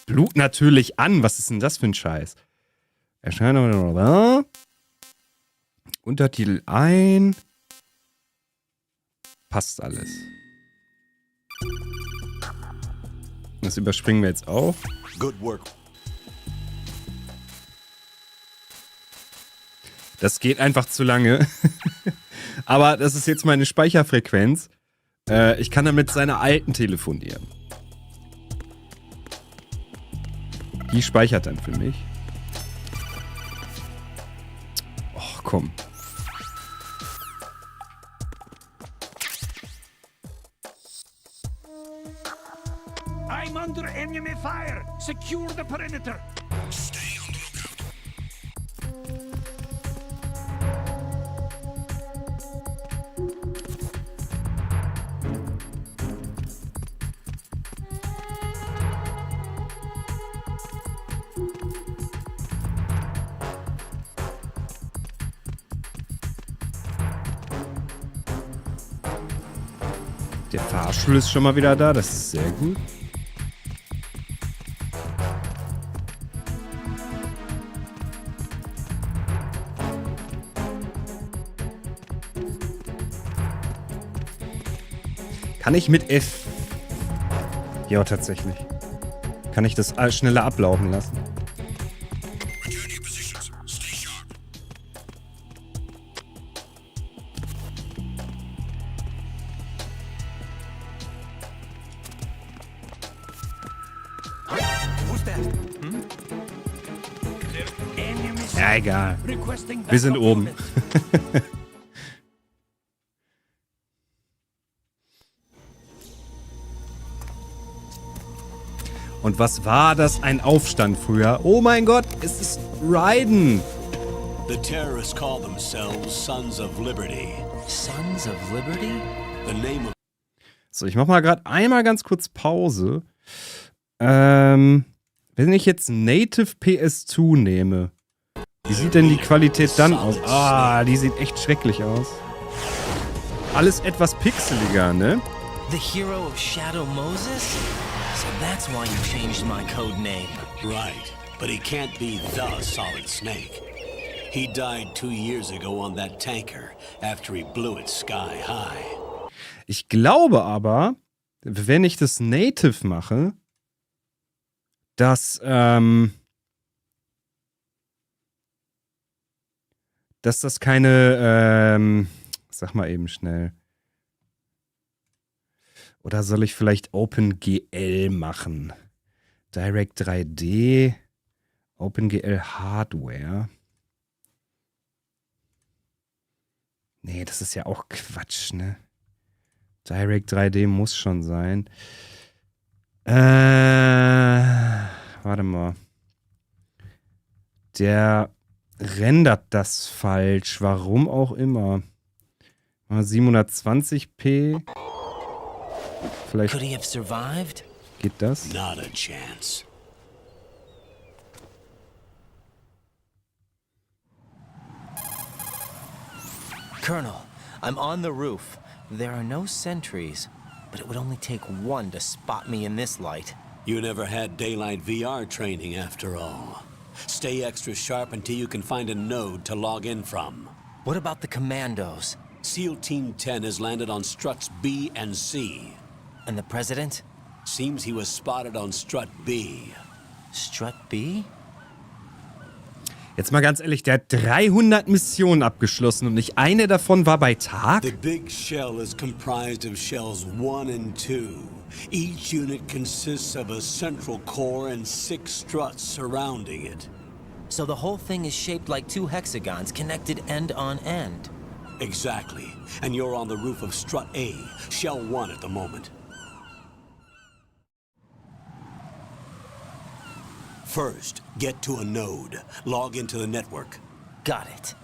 Blut natürlich an. Was ist denn das für ein Scheiß? Erscheinung. Untertitel ein. Passt alles. Das überspringen wir jetzt auch. Good work. Das geht einfach zu lange. Aber das ist jetzt meine Speicherfrequenz. Ich kann damit seine alten telefonieren. Die speichert dann für mich. Och, komm. I'm under enemy fire. Secure the perimeter. Stay on the lookout. Der Fahrstuhl ist schon mal wieder da, das ist sehr gut. Kann ich mit F... Ja, tatsächlich. Kann ich das schneller ablaufen lassen. Return your positions. Stay sharp. Ja, egal. Wir sind oben. Und was war das? Ein Aufstand früher? Oh mein Gott, es ist Reden. The terrorists call themselves Sons of Liberty. Sons of Liberty? The name of... So, ich mach mal gerade einmal ganz kurz Pause. Wenn ich jetzt Native PS2 nehme, wie sieht denn die Qualität dann aus? Ah, die sieht echt schrecklich aus. Alles etwas pixeliger, ne? The hero of Shadow Moses? So that's why you changed my code name. Right, but he can't be the Solid Snake. He died 2 years ago on that tanker after he blew it sky high. Ich glaube aber, wenn ich das Native mache, dass das keine, sag mal eben schnell. Oder soll ich vielleicht OpenGL machen? Direct 3D, OpenGL Hardware. Nee, das ist ja auch Quatsch, ne? Direct 3D muss schon sein. Warte mal. Der rendert das falsch. Warum auch immer. Mal 720p. Vielleicht. Could he have survived? Geht das? Not a chance. Colonel, I'm on the roof. There are no sentries, but it would only take one to spot me in this light. You never had daylight VR training after all. Stay extra sharp until you can find a node to log in from. What about the commandos? SEAL Team 10 has landed on struts B and C. And the president? Seems he was spotted on strut B. Strut B? Jetzt mal ganz ehrlich, der hat 300 Missionen abgeschlossen und nicht eine davon war bei Tag? The big shell is comprised of shells 1 and 2. Each unit consists of a central core and 6 struts surrounding it. So the whole thing is shaped like 2 hexagons connected end on end. Exactly. And you're on the roof of strut A, shell 1 at the moment. First, get to a node. Log into the network. Got it.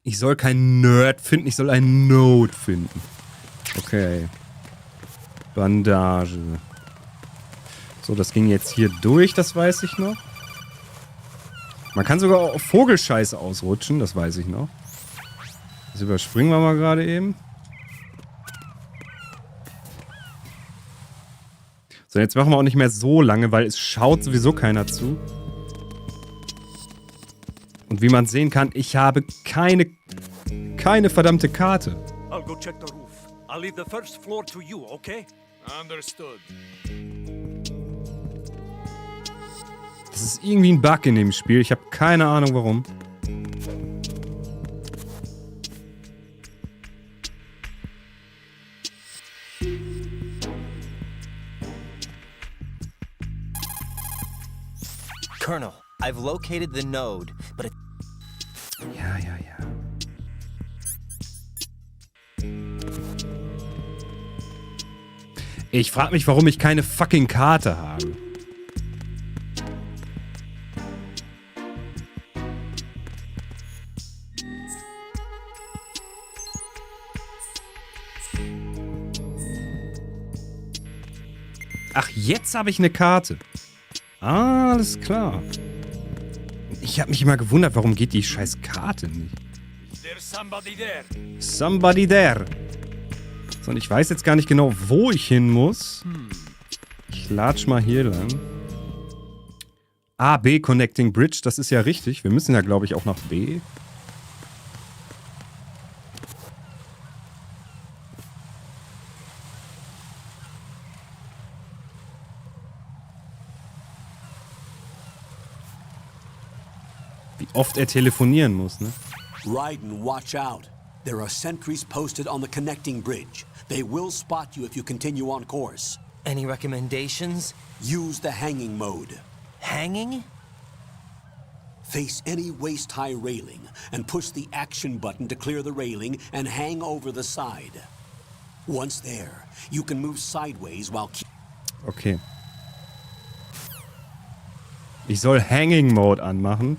Ich soll keinen Nerd finden, ich soll einen Node finden. Okay. Bandage. So, das ging jetzt hier durch, das weiß ich noch. Man kann sogar auf Vogelscheiße ausrutschen, das weiß ich noch. Das überspringen wir mal gerade eben. So, jetzt machen wir auch nicht mehr so lange, weil es schaut sowieso keiner zu. Und wie man sehen kann, ich habe keine verdammte Karte. I'll go check the roof. I'll leave the first floor to you, okay? Understood. Das ist irgendwie ein Bug in dem Spiel. Ich habe keine Ahnung warum. Colonel, I've located the node, but it... Ja. Ich frage mich, warum ich keine fucking Karte habe. Ach, jetzt habe ich eine Karte. Alles klar. Ich habe mich immer gewundert, warum geht die scheiß Karte nicht. There's somebody there. Somebody there. So, und ich weiß jetzt gar nicht genau, wo ich hin muss. Ich latsch mal hier lang. A, B, Connecting Bridge, das ist ja richtig. Wir müssen ja, glaube ich, auch nach B. Wie oft er telefonieren muss, ne? Raiden, watch out. There are sentries posted on the connecting bridge. They will spot you if you continue on course. Any recommendations? Use the hanging mode. Hanging? Face any waist-high railing and push the action button to clear the railing and hang over the side. Once there, you can move sideways while... Okay. Ich soll Hanging Mode anmachen.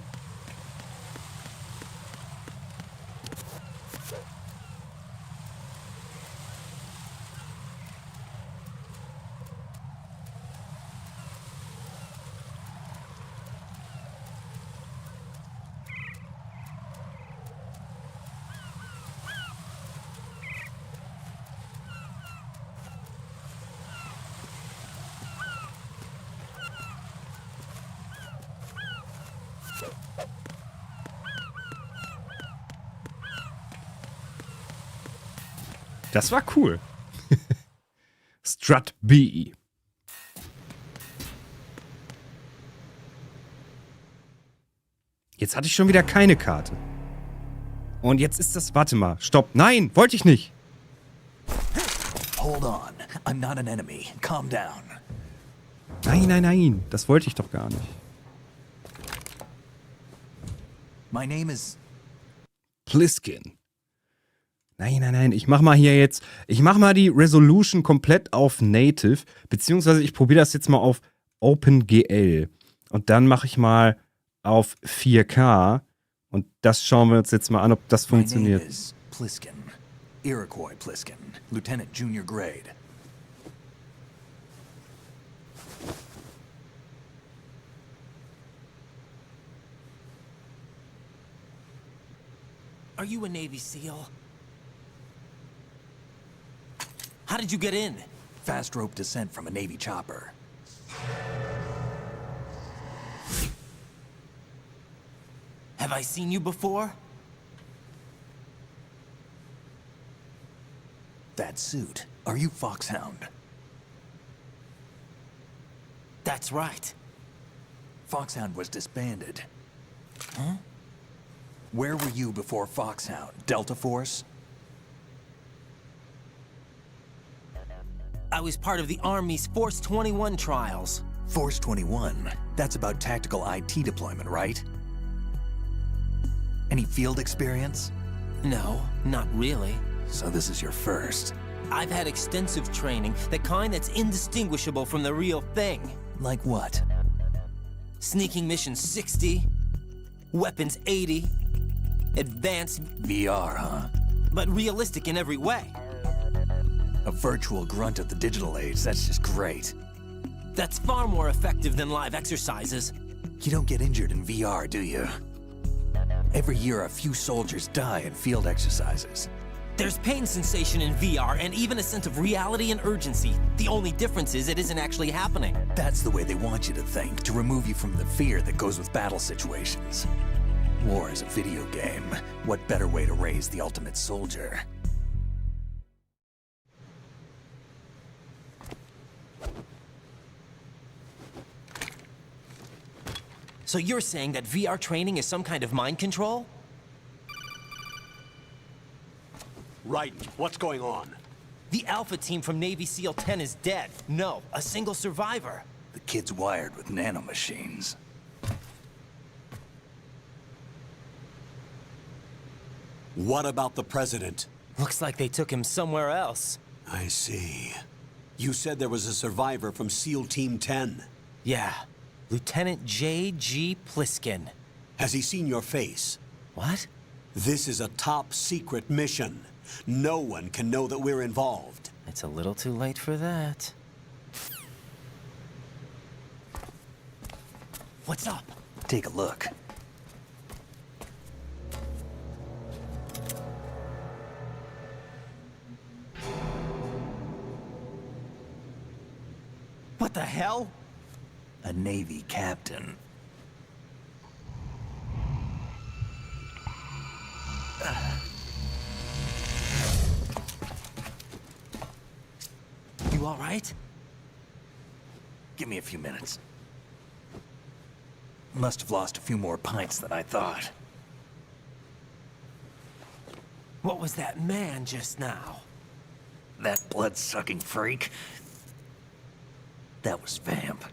Das war cool. Strut B. Jetzt hatte ich schon wieder keine Karte. Und jetzt ist das... Warte mal. Stopp. Nein, wollte ich nicht. Hold on. I'm not an enemy. Calm down. Nein, nein, nein. Das wollte ich doch gar nicht. My name is... Pliskin. Nein, nein, nein. Ich mach mal hier jetzt... Ich mach mal die Resolution komplett auf Native. Beziehungsweise ich probiere das jetzt mal auf OpenGL. Und dann mache ich mal auf 4K. Und das schauen wir uns jetzt mal an, ob das funktioniert. My name is Pliskin. Iroquois Pliskin. Lieutenant Junior Grade. Are you a Navy SEAL? How did you get in? Fast rope descent from a Navy chopper. Have I seen you before? That suit. Are you Foxhound? That's right. Foxhound was disbanded. Huh? Where were you before Foxhound? Delta Force? I was part of the Army's Force 21 trials. Force 21? That's about tactical IT deployment, right? Any field experience? No, not really. So this is your first. I've had extensive training, the kind that's indistinguishable from the real thing. Like what? Sneaking missions 60, weapons 80, advanced... VR, huh? But realistic in every way. A virtual grunt of the digital age, that's just great. That's far more effective than live exercises. You don't get injured in VR, do you? Every year, a few soldiers die in field exercises. There's pain sensation in VR and even a sense of reality and urgency. The only difference is it isn't actually happening. That's the way they want you to think, to remove you from the fear that goes with battle situations. War is a video game. What better way to raise the ultimate soldier? So you're saying that VR training is some kind of mind control? Right. What's going on? The Alpha team from Navy SEAL 10 is dead. No, a single survivor. The kid's wired with nanomachines. What about the president? Looks like they took him somewhere else. I see. You said there was a survivor from SEAL Team 10. Yeah. Lieutenant J.G. Pliskin. Has he seen your face? What? This is a top secret mission. No one can know that we're involved. It's a little too late for that. What's up? Take a look. What the hell? A Navy captain. You all right? Give me a few minutes. Must have lost a few more pints than I thought. What was that man just now? That blood-sucking freak? That was Vamp.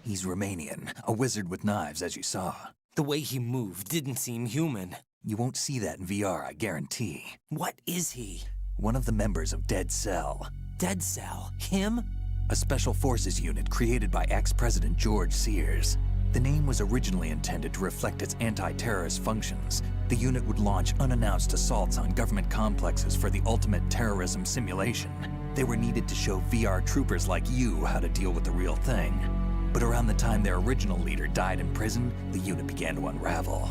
He's Romanian, a wizard with knives, as you saw. The way he moved didn't seem human. You won't see that in VR, I guarantee. What is he? One of the members of Dead Cell. Dead Cell? Him? A special forces unit created by ex-President George Sears. The name was originally intended to reflect its anti-terrorist functions. The unit would launch unannounced assaults on government complexes for the ultimate terrorism simulation. They were needed to show VR troopers like you how to deal with the real thing. But around the time their original leader died in prison, the unit began to unravel.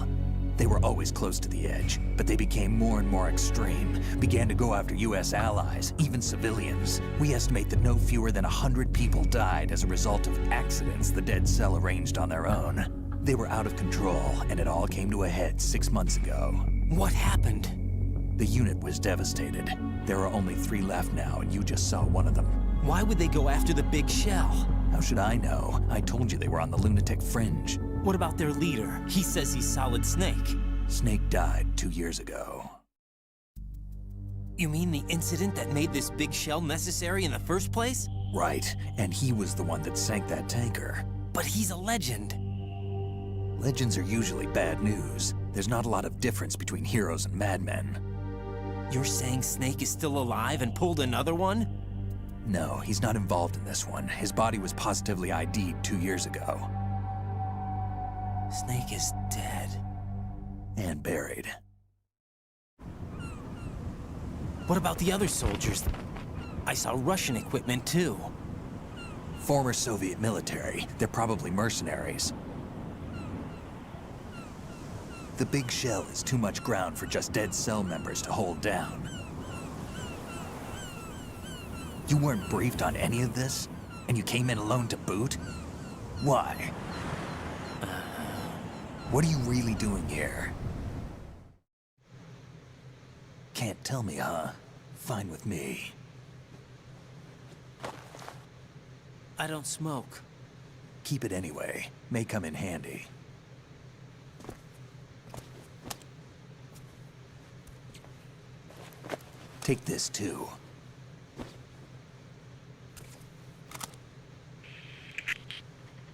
They were always close to the edge, but they became more and more extreme, began to go after US allies, even civilians. We estimate that no fewer than 100 people died as a result of accidents the Dead Cell arranged on their own. They were out of control, and it all came to a head 6 months ago. What happened? The unit was devastated. There are only 3 left now, and you just saw one of them. Why would they go after the big shell? How should I know? I told you they were on the lunatic fringe. What about their leader? He says he's Solid Snake. Snake died 2 years ago. You mean the incident that made this big shell necessary in the first place? Right, and he was the one that sank that tanker. But he's a legend. Legends are usually bad news. There's not a lot of difference between heroes and madmen. You're saying Snake is still alive and pulled another one? No, he's not involved in this one. His body was positively ID'd 2 years ago. Snake is dead. And buried. What about the other soldiers? I saw Russian equipment too. Former Soviet military. They're probably mercenaries. The big shell is too much ground for just Dead Cell members to hold down. You weren't briefed on any of this? And you came in alone to boot? Why? What are you really doing here? Can't tell me, huh? Fine with me. I don't smoke. Keep it anyway. May come in handy. Take this too.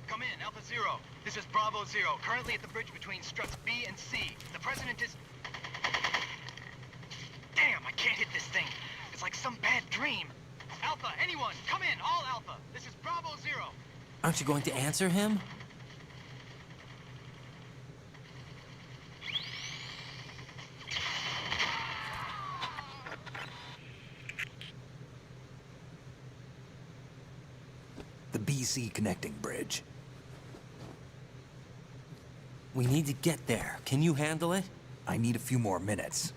Come in, Alpha Zero. This is Bravo Zero, currently at the bridge between struts B and C. The president is... Damn, I can't hit this thing. It's like some bad dream. Alpha, anyone, come in, all Alpha. This is Bravo Zero. Aren't you going to answer him? The BC connecting bridge. We need to get there. Can you handle it? I need a few more minutes.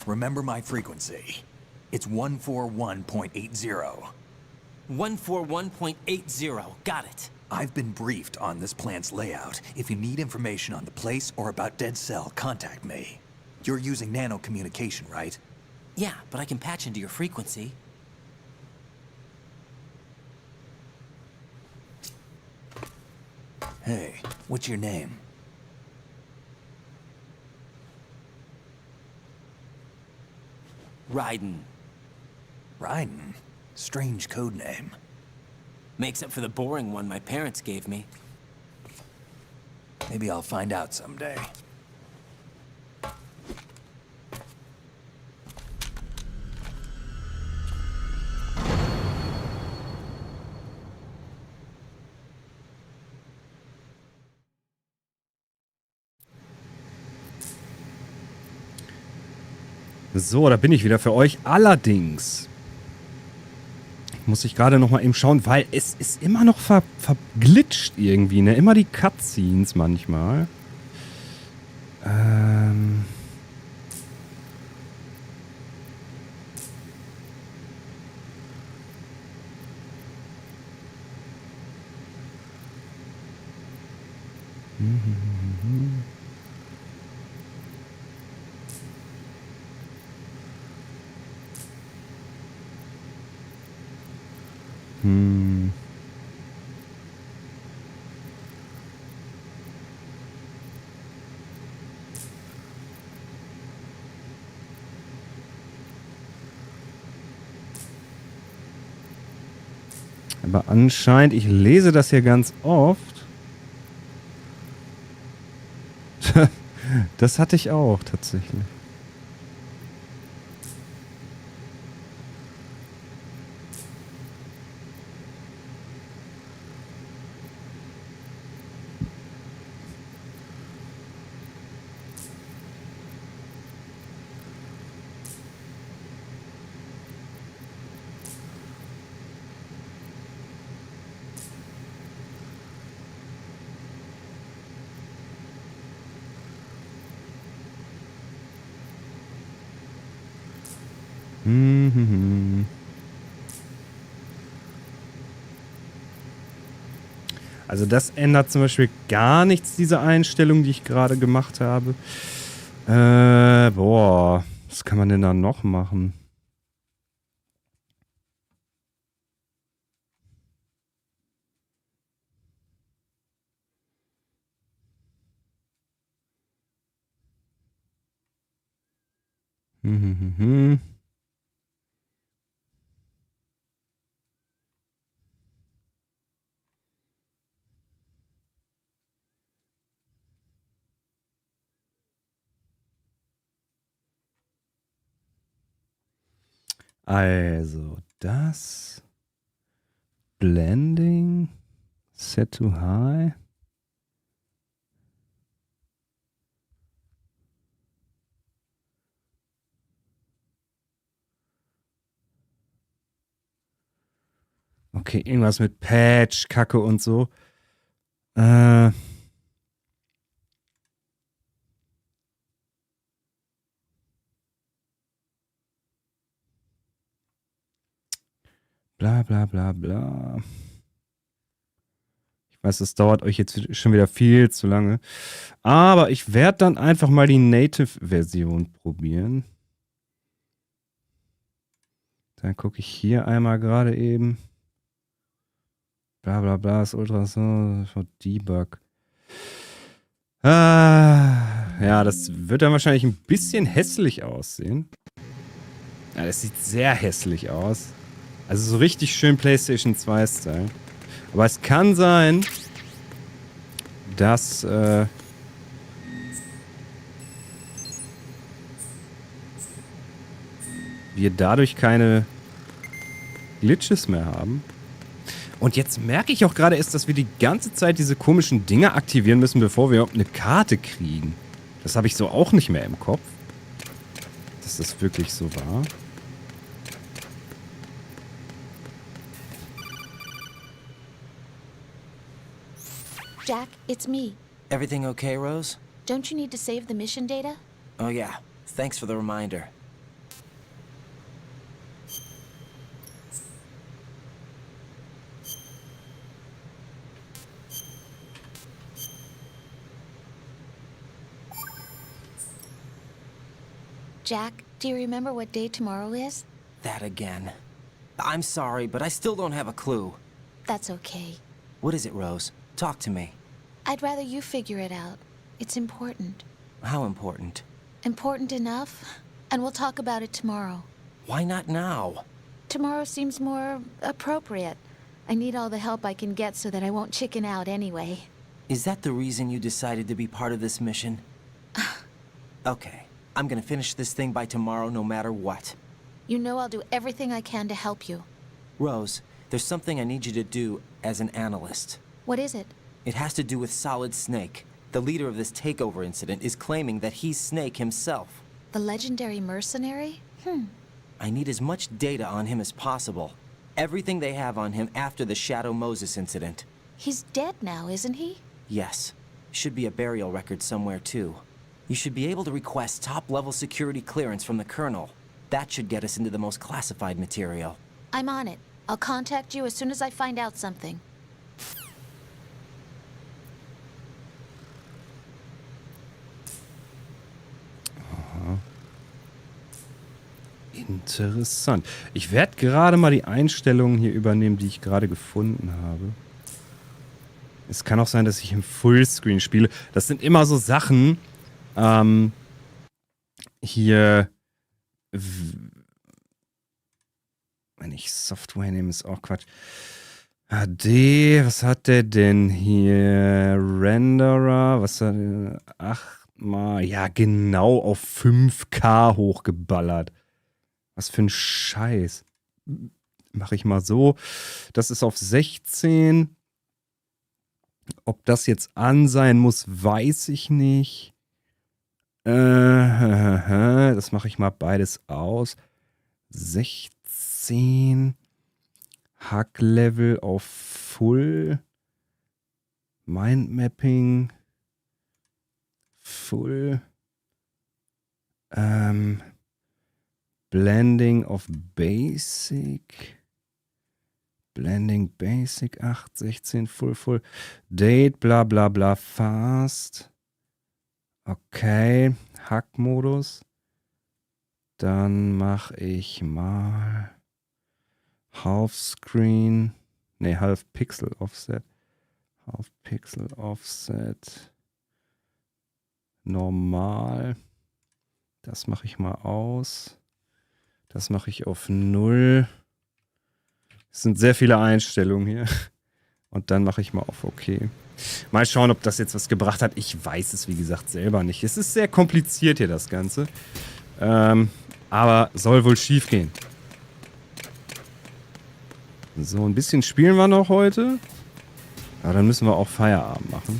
Remember my frequency. It's 141.80. 141.80. Got it. I've been briefed on this plant's layout. If you need information on the place or about Dead Cell, contact me. You're using nano communication, right? Yeah, but I can patch into your frequency. Hey, what's your name? Ryden. Ryden? Strange code name. Makes up for the boring one my parents gave me. Maybe I'll find out someday. So, da bin ich wieder für euch. Allerdings muss ich gerade noch mal eben schauen, weil es ist immer noch verglitscht irgendwie, ne? Immer die Cutscenes manchmal. Aber anscheinend, ich lese das hier ganz oft. Das hatte ich auch tatsächlich. Also das ändert zum Beispiel gar nichts, diese Einstellung, die ich gerade gemacht habe. Boah, was kann man denn da noch machen? Also, das Blending, Set to High. Okay, irgendwas mit Patch, Kacke und so. Bla bla bla bla. Ich weiß, das dauert euch jetzt schon wieder viel zu lange. Aber ich werde dann einfach mal die Native-Version probieren. Dann gucke ich hier einmal gerade eben. Bla bla bla, ist Ultrasound, Debug. Ja, das wird dann wahrscheinlich ein bisschen hässlich aussehen. Ja, das sieht sehr hässlich aus. Also so richtig schön PlayStation 2-Style. Aber es kann sein, dass wir dadurch keine Glitches mehr haben. Und jetzt merke ich auch gerade erst, dass wir die ganze Zeit diese komischen Dinge aktivieren müssen, bevor wir überhaupt eine Karte kriegen. Das habe ich so auch nicht mehr im Kopf. Dass das wirklich so war. Jack, it's me. Everything okay, Rose? Don't you need to save the mission data? Oh yeah, thanks for the reminder. Jack, do you remember what day tomorrow is? That again. I'm sorry, but I still don't have a clue. That's okay. What is it, Rose? Talk to me. I'd rather you figure it out. It's important. How important? Important enough? And we'll talk about it tomorrow. Why not now? Tomorrow seems more appropriate. I need all the help I can get so that I won't chicken out anyway. Is that the reason you decided to be part of this mission? Okay, I'm gonna finish this thing by tomorrow no matter what. You know I'll do everything I can to help you. Rose, there's something I need you to do as an analyst. What is it? It has to do with Solid Snake. The leader of this takeover incident is claiming that he's Snake himself. The legendary mercenary? I need as much data on him as possible. Everything they have on him after the Shadow Moses incident. He's dead now, isn't he? Yes. Should be a burial record somewhere, too. You should be able to request top-level security clearance from the Colonel. That should get us into the most classified material. I'm on it. I'll contact you as soon as I find out something. Interessant. Ich werde gerade mal die Einstellungen hier übernehmen, die ich gerade gefunden habe. Es kann auch sein, dass ich im Fullscreen spiele. Das sind immer so Sachen, hier, wenn ich Software nehme, ist auch Quatsch. HD, was hat der denn hier? Renderer, was hat der? 8-mal, ja genau, auf 5K hochgeballert. Was für ein Scheiß. Mache ich mal so. Das ist auf 16. Ob das jetzt an sein muss, weiß ich nicht. Das mache ich mal beides aus. 16. Hack-Level auf Full. Mindmapping. Full. Blending auf Basic. Blending Basic 8, 16, Full. Date, bla bla bla, Fast. Okay. Hack-Modus. Dann mache ich mal Half Screen. Ne, Half Pixel Offset. Half Pixel Offset. Normal. Das mache ich mal aus. Das mache ich auf 0. Es sind sehr viele Einstellungen hier. Und dann mache ich mal auf OK. Mal schauen, ob das jetzt was gebracht hat. Ich weiß es, wie gesagt, selber nicht. Es ist sehr kompliziert hier, das Ganze. Aber soll wohl schief gehen. So, ein bisschen spielen wir noch heute. Aber dann müssen wir auch Feierabend machen.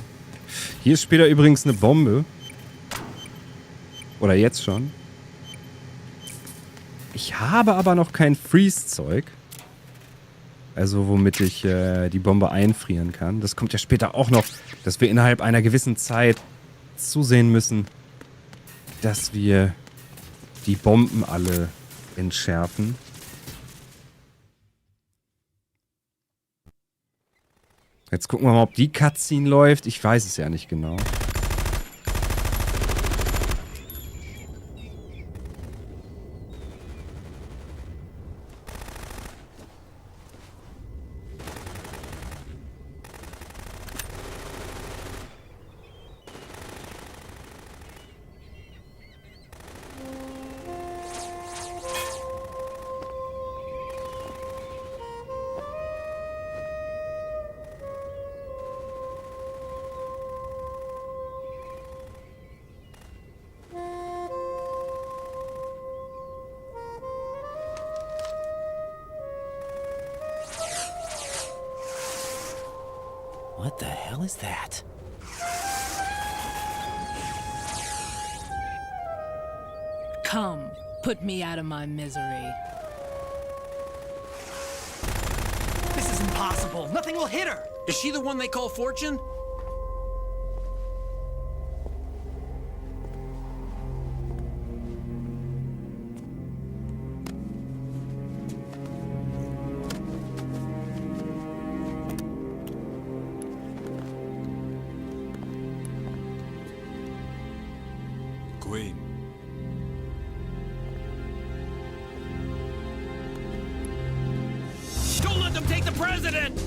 Hier ist später übrigens eine Bombe. Oder jetzt schon. Ich habe aber noch kein Freeze-Zeug. Also womit ich die Bombe einfrieren kann. Das kommt ja später auch noch, dass wir innerhalb einer gewissen Zeit zusehen müssen, dass wir die Bomben alle entschärfen. Jetzt gucken wir mal, ob die Cutscene läuft. Ich weiß es ja nicht genau. What the hell is that? Come, put me out of my misery. This is impossible. Nothing will hit her. Is she the one they call Fortune? Queen. Don't let them take the president!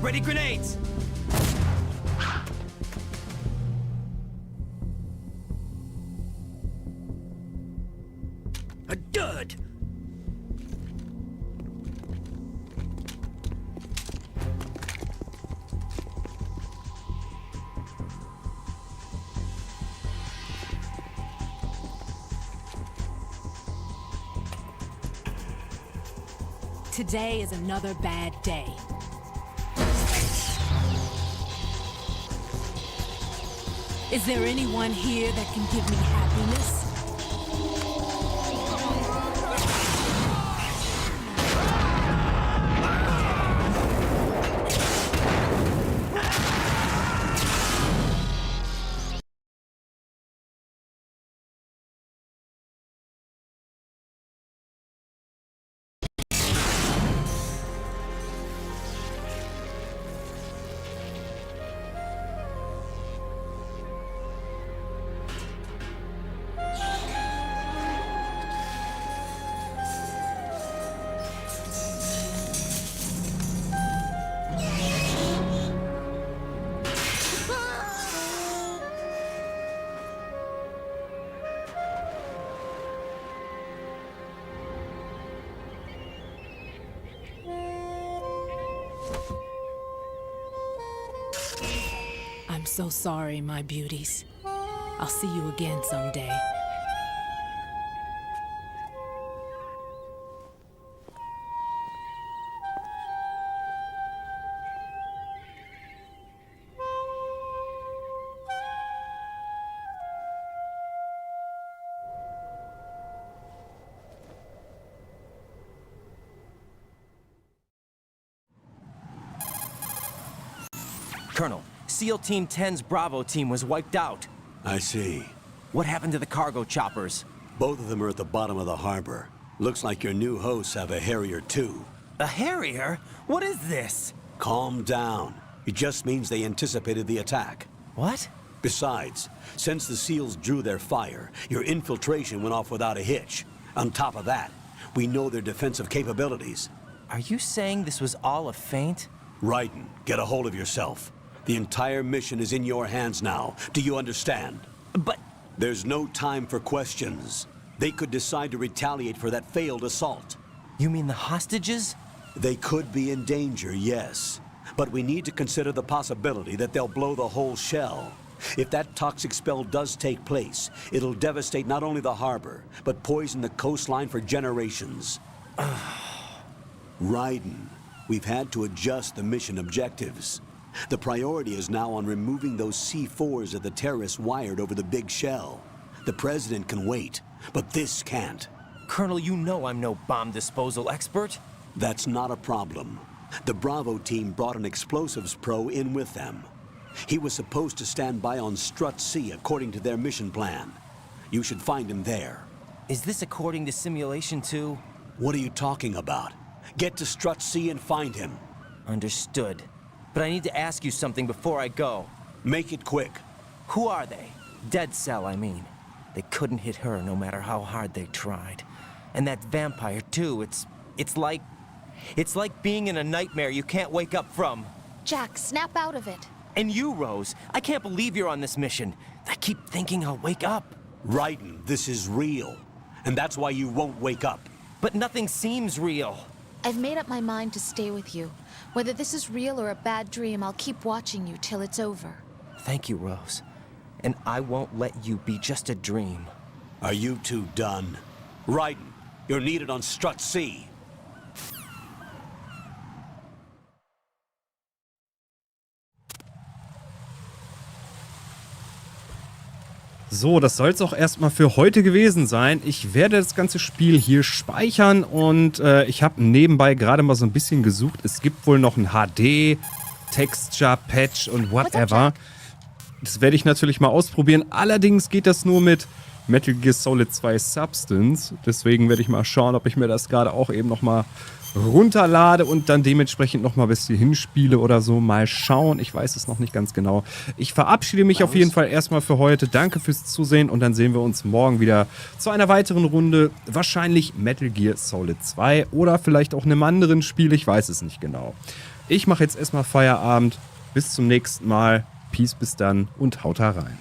Ready grenades! A dud! Today is another bad day. Is there anyone here that can give me happiness? so sorry, my beauties. I'll see you again someday. Colonel, SEAL Team 10's Bravo team was wiped out. I see. What happened to the cargo choppers? Both of them are at the bottom of the harbor. Looks like your new hosts have a Harrier too. A Harrier? What is this? Calm down. It just means they anticipated the attack. What? Besides, since the SEALs drew their fire, your infiltration went off without a hitch. On top of that, we know their defensive capabilities. Are you saying this was all a feint? Raiden, get a hold of yourself. The entire mission is in your hands now. Do you understand? But... There's no time for questions. They could decide to retaliate for that failed assault. You mean the hostages? They could be in danger, yes. But we need to consider the possibility that they'll blow the whole shell. If that toxic spell does take place, it'll devastate not only the harbor, but poison the coastline for generations. Raiden, we've had to adjust the mission objectives. The priority is now on removing those C4s that the terrorists wired over the big shell. The president can wait, but this can't. Colonel, you know I'm no bomb disposal expert. That's not a problem. The Bravo team brought an explosives pro in with them. He was supposed to stand by on Strut C according to their mission plan. You should find him there. Is this according to simulation too? What are you talking about? Get to Strut C and find him. Understood. But I need to ask you something before I go. Make it quick. Who are they? Dead Cell, I mean. They couldn't hit her no matter how hard they tried. And that vampire too, it's like being in a nightmare you can't wake up from. Jack, snap out of it. And you, Rose, I can't believe you're on this mission. I keep thinking I'll wake up. Raiden, this is real. And that's why you won't wake up. But nothing seems real. I've made up my mind to stay with you. Whether this is real or a bad dream, I'll keep watching you till it's over. Thank you, Rose. And I won't let you be just a dream. Are you two done? Raiden, you're needed on Strut C. So, das soll es auch erstmal für heute gewesen sein. Ich werde das ganze Spiel hier speichern und ich habe nebenbei gerade mal so ein bisschen gesucht. Es gibt wohl noch ein HD, Texture, Patch und whatever. Das werde ich natürlich mal ausprobieren. Allerdings geht das nur mit Metal Gear Solid 2 Substance. Deswegen werde ich mal schauen, ob ich mir das gerade auch eben nochmal runterlade und dann dementsprechend nochmal bis hierhin spiele oder so. Mal schauen. Ich weiß es noch nicht ganz genau. Ich verabschiede mich auf jeden Fall erstmal für heute. Danke fürs Zusehen und dann sehen wir uns morgen wieder zu einer weiteren Runde. Wahrscheinlich Metal Gear Solid 2 oder vielleicht auch einem anderen Spiel. Ich weiß es nicht genau. Ich mache jetzt erstmal Feierabend. Bis zum nächsten Mal. Peace, bis dann und haut rein.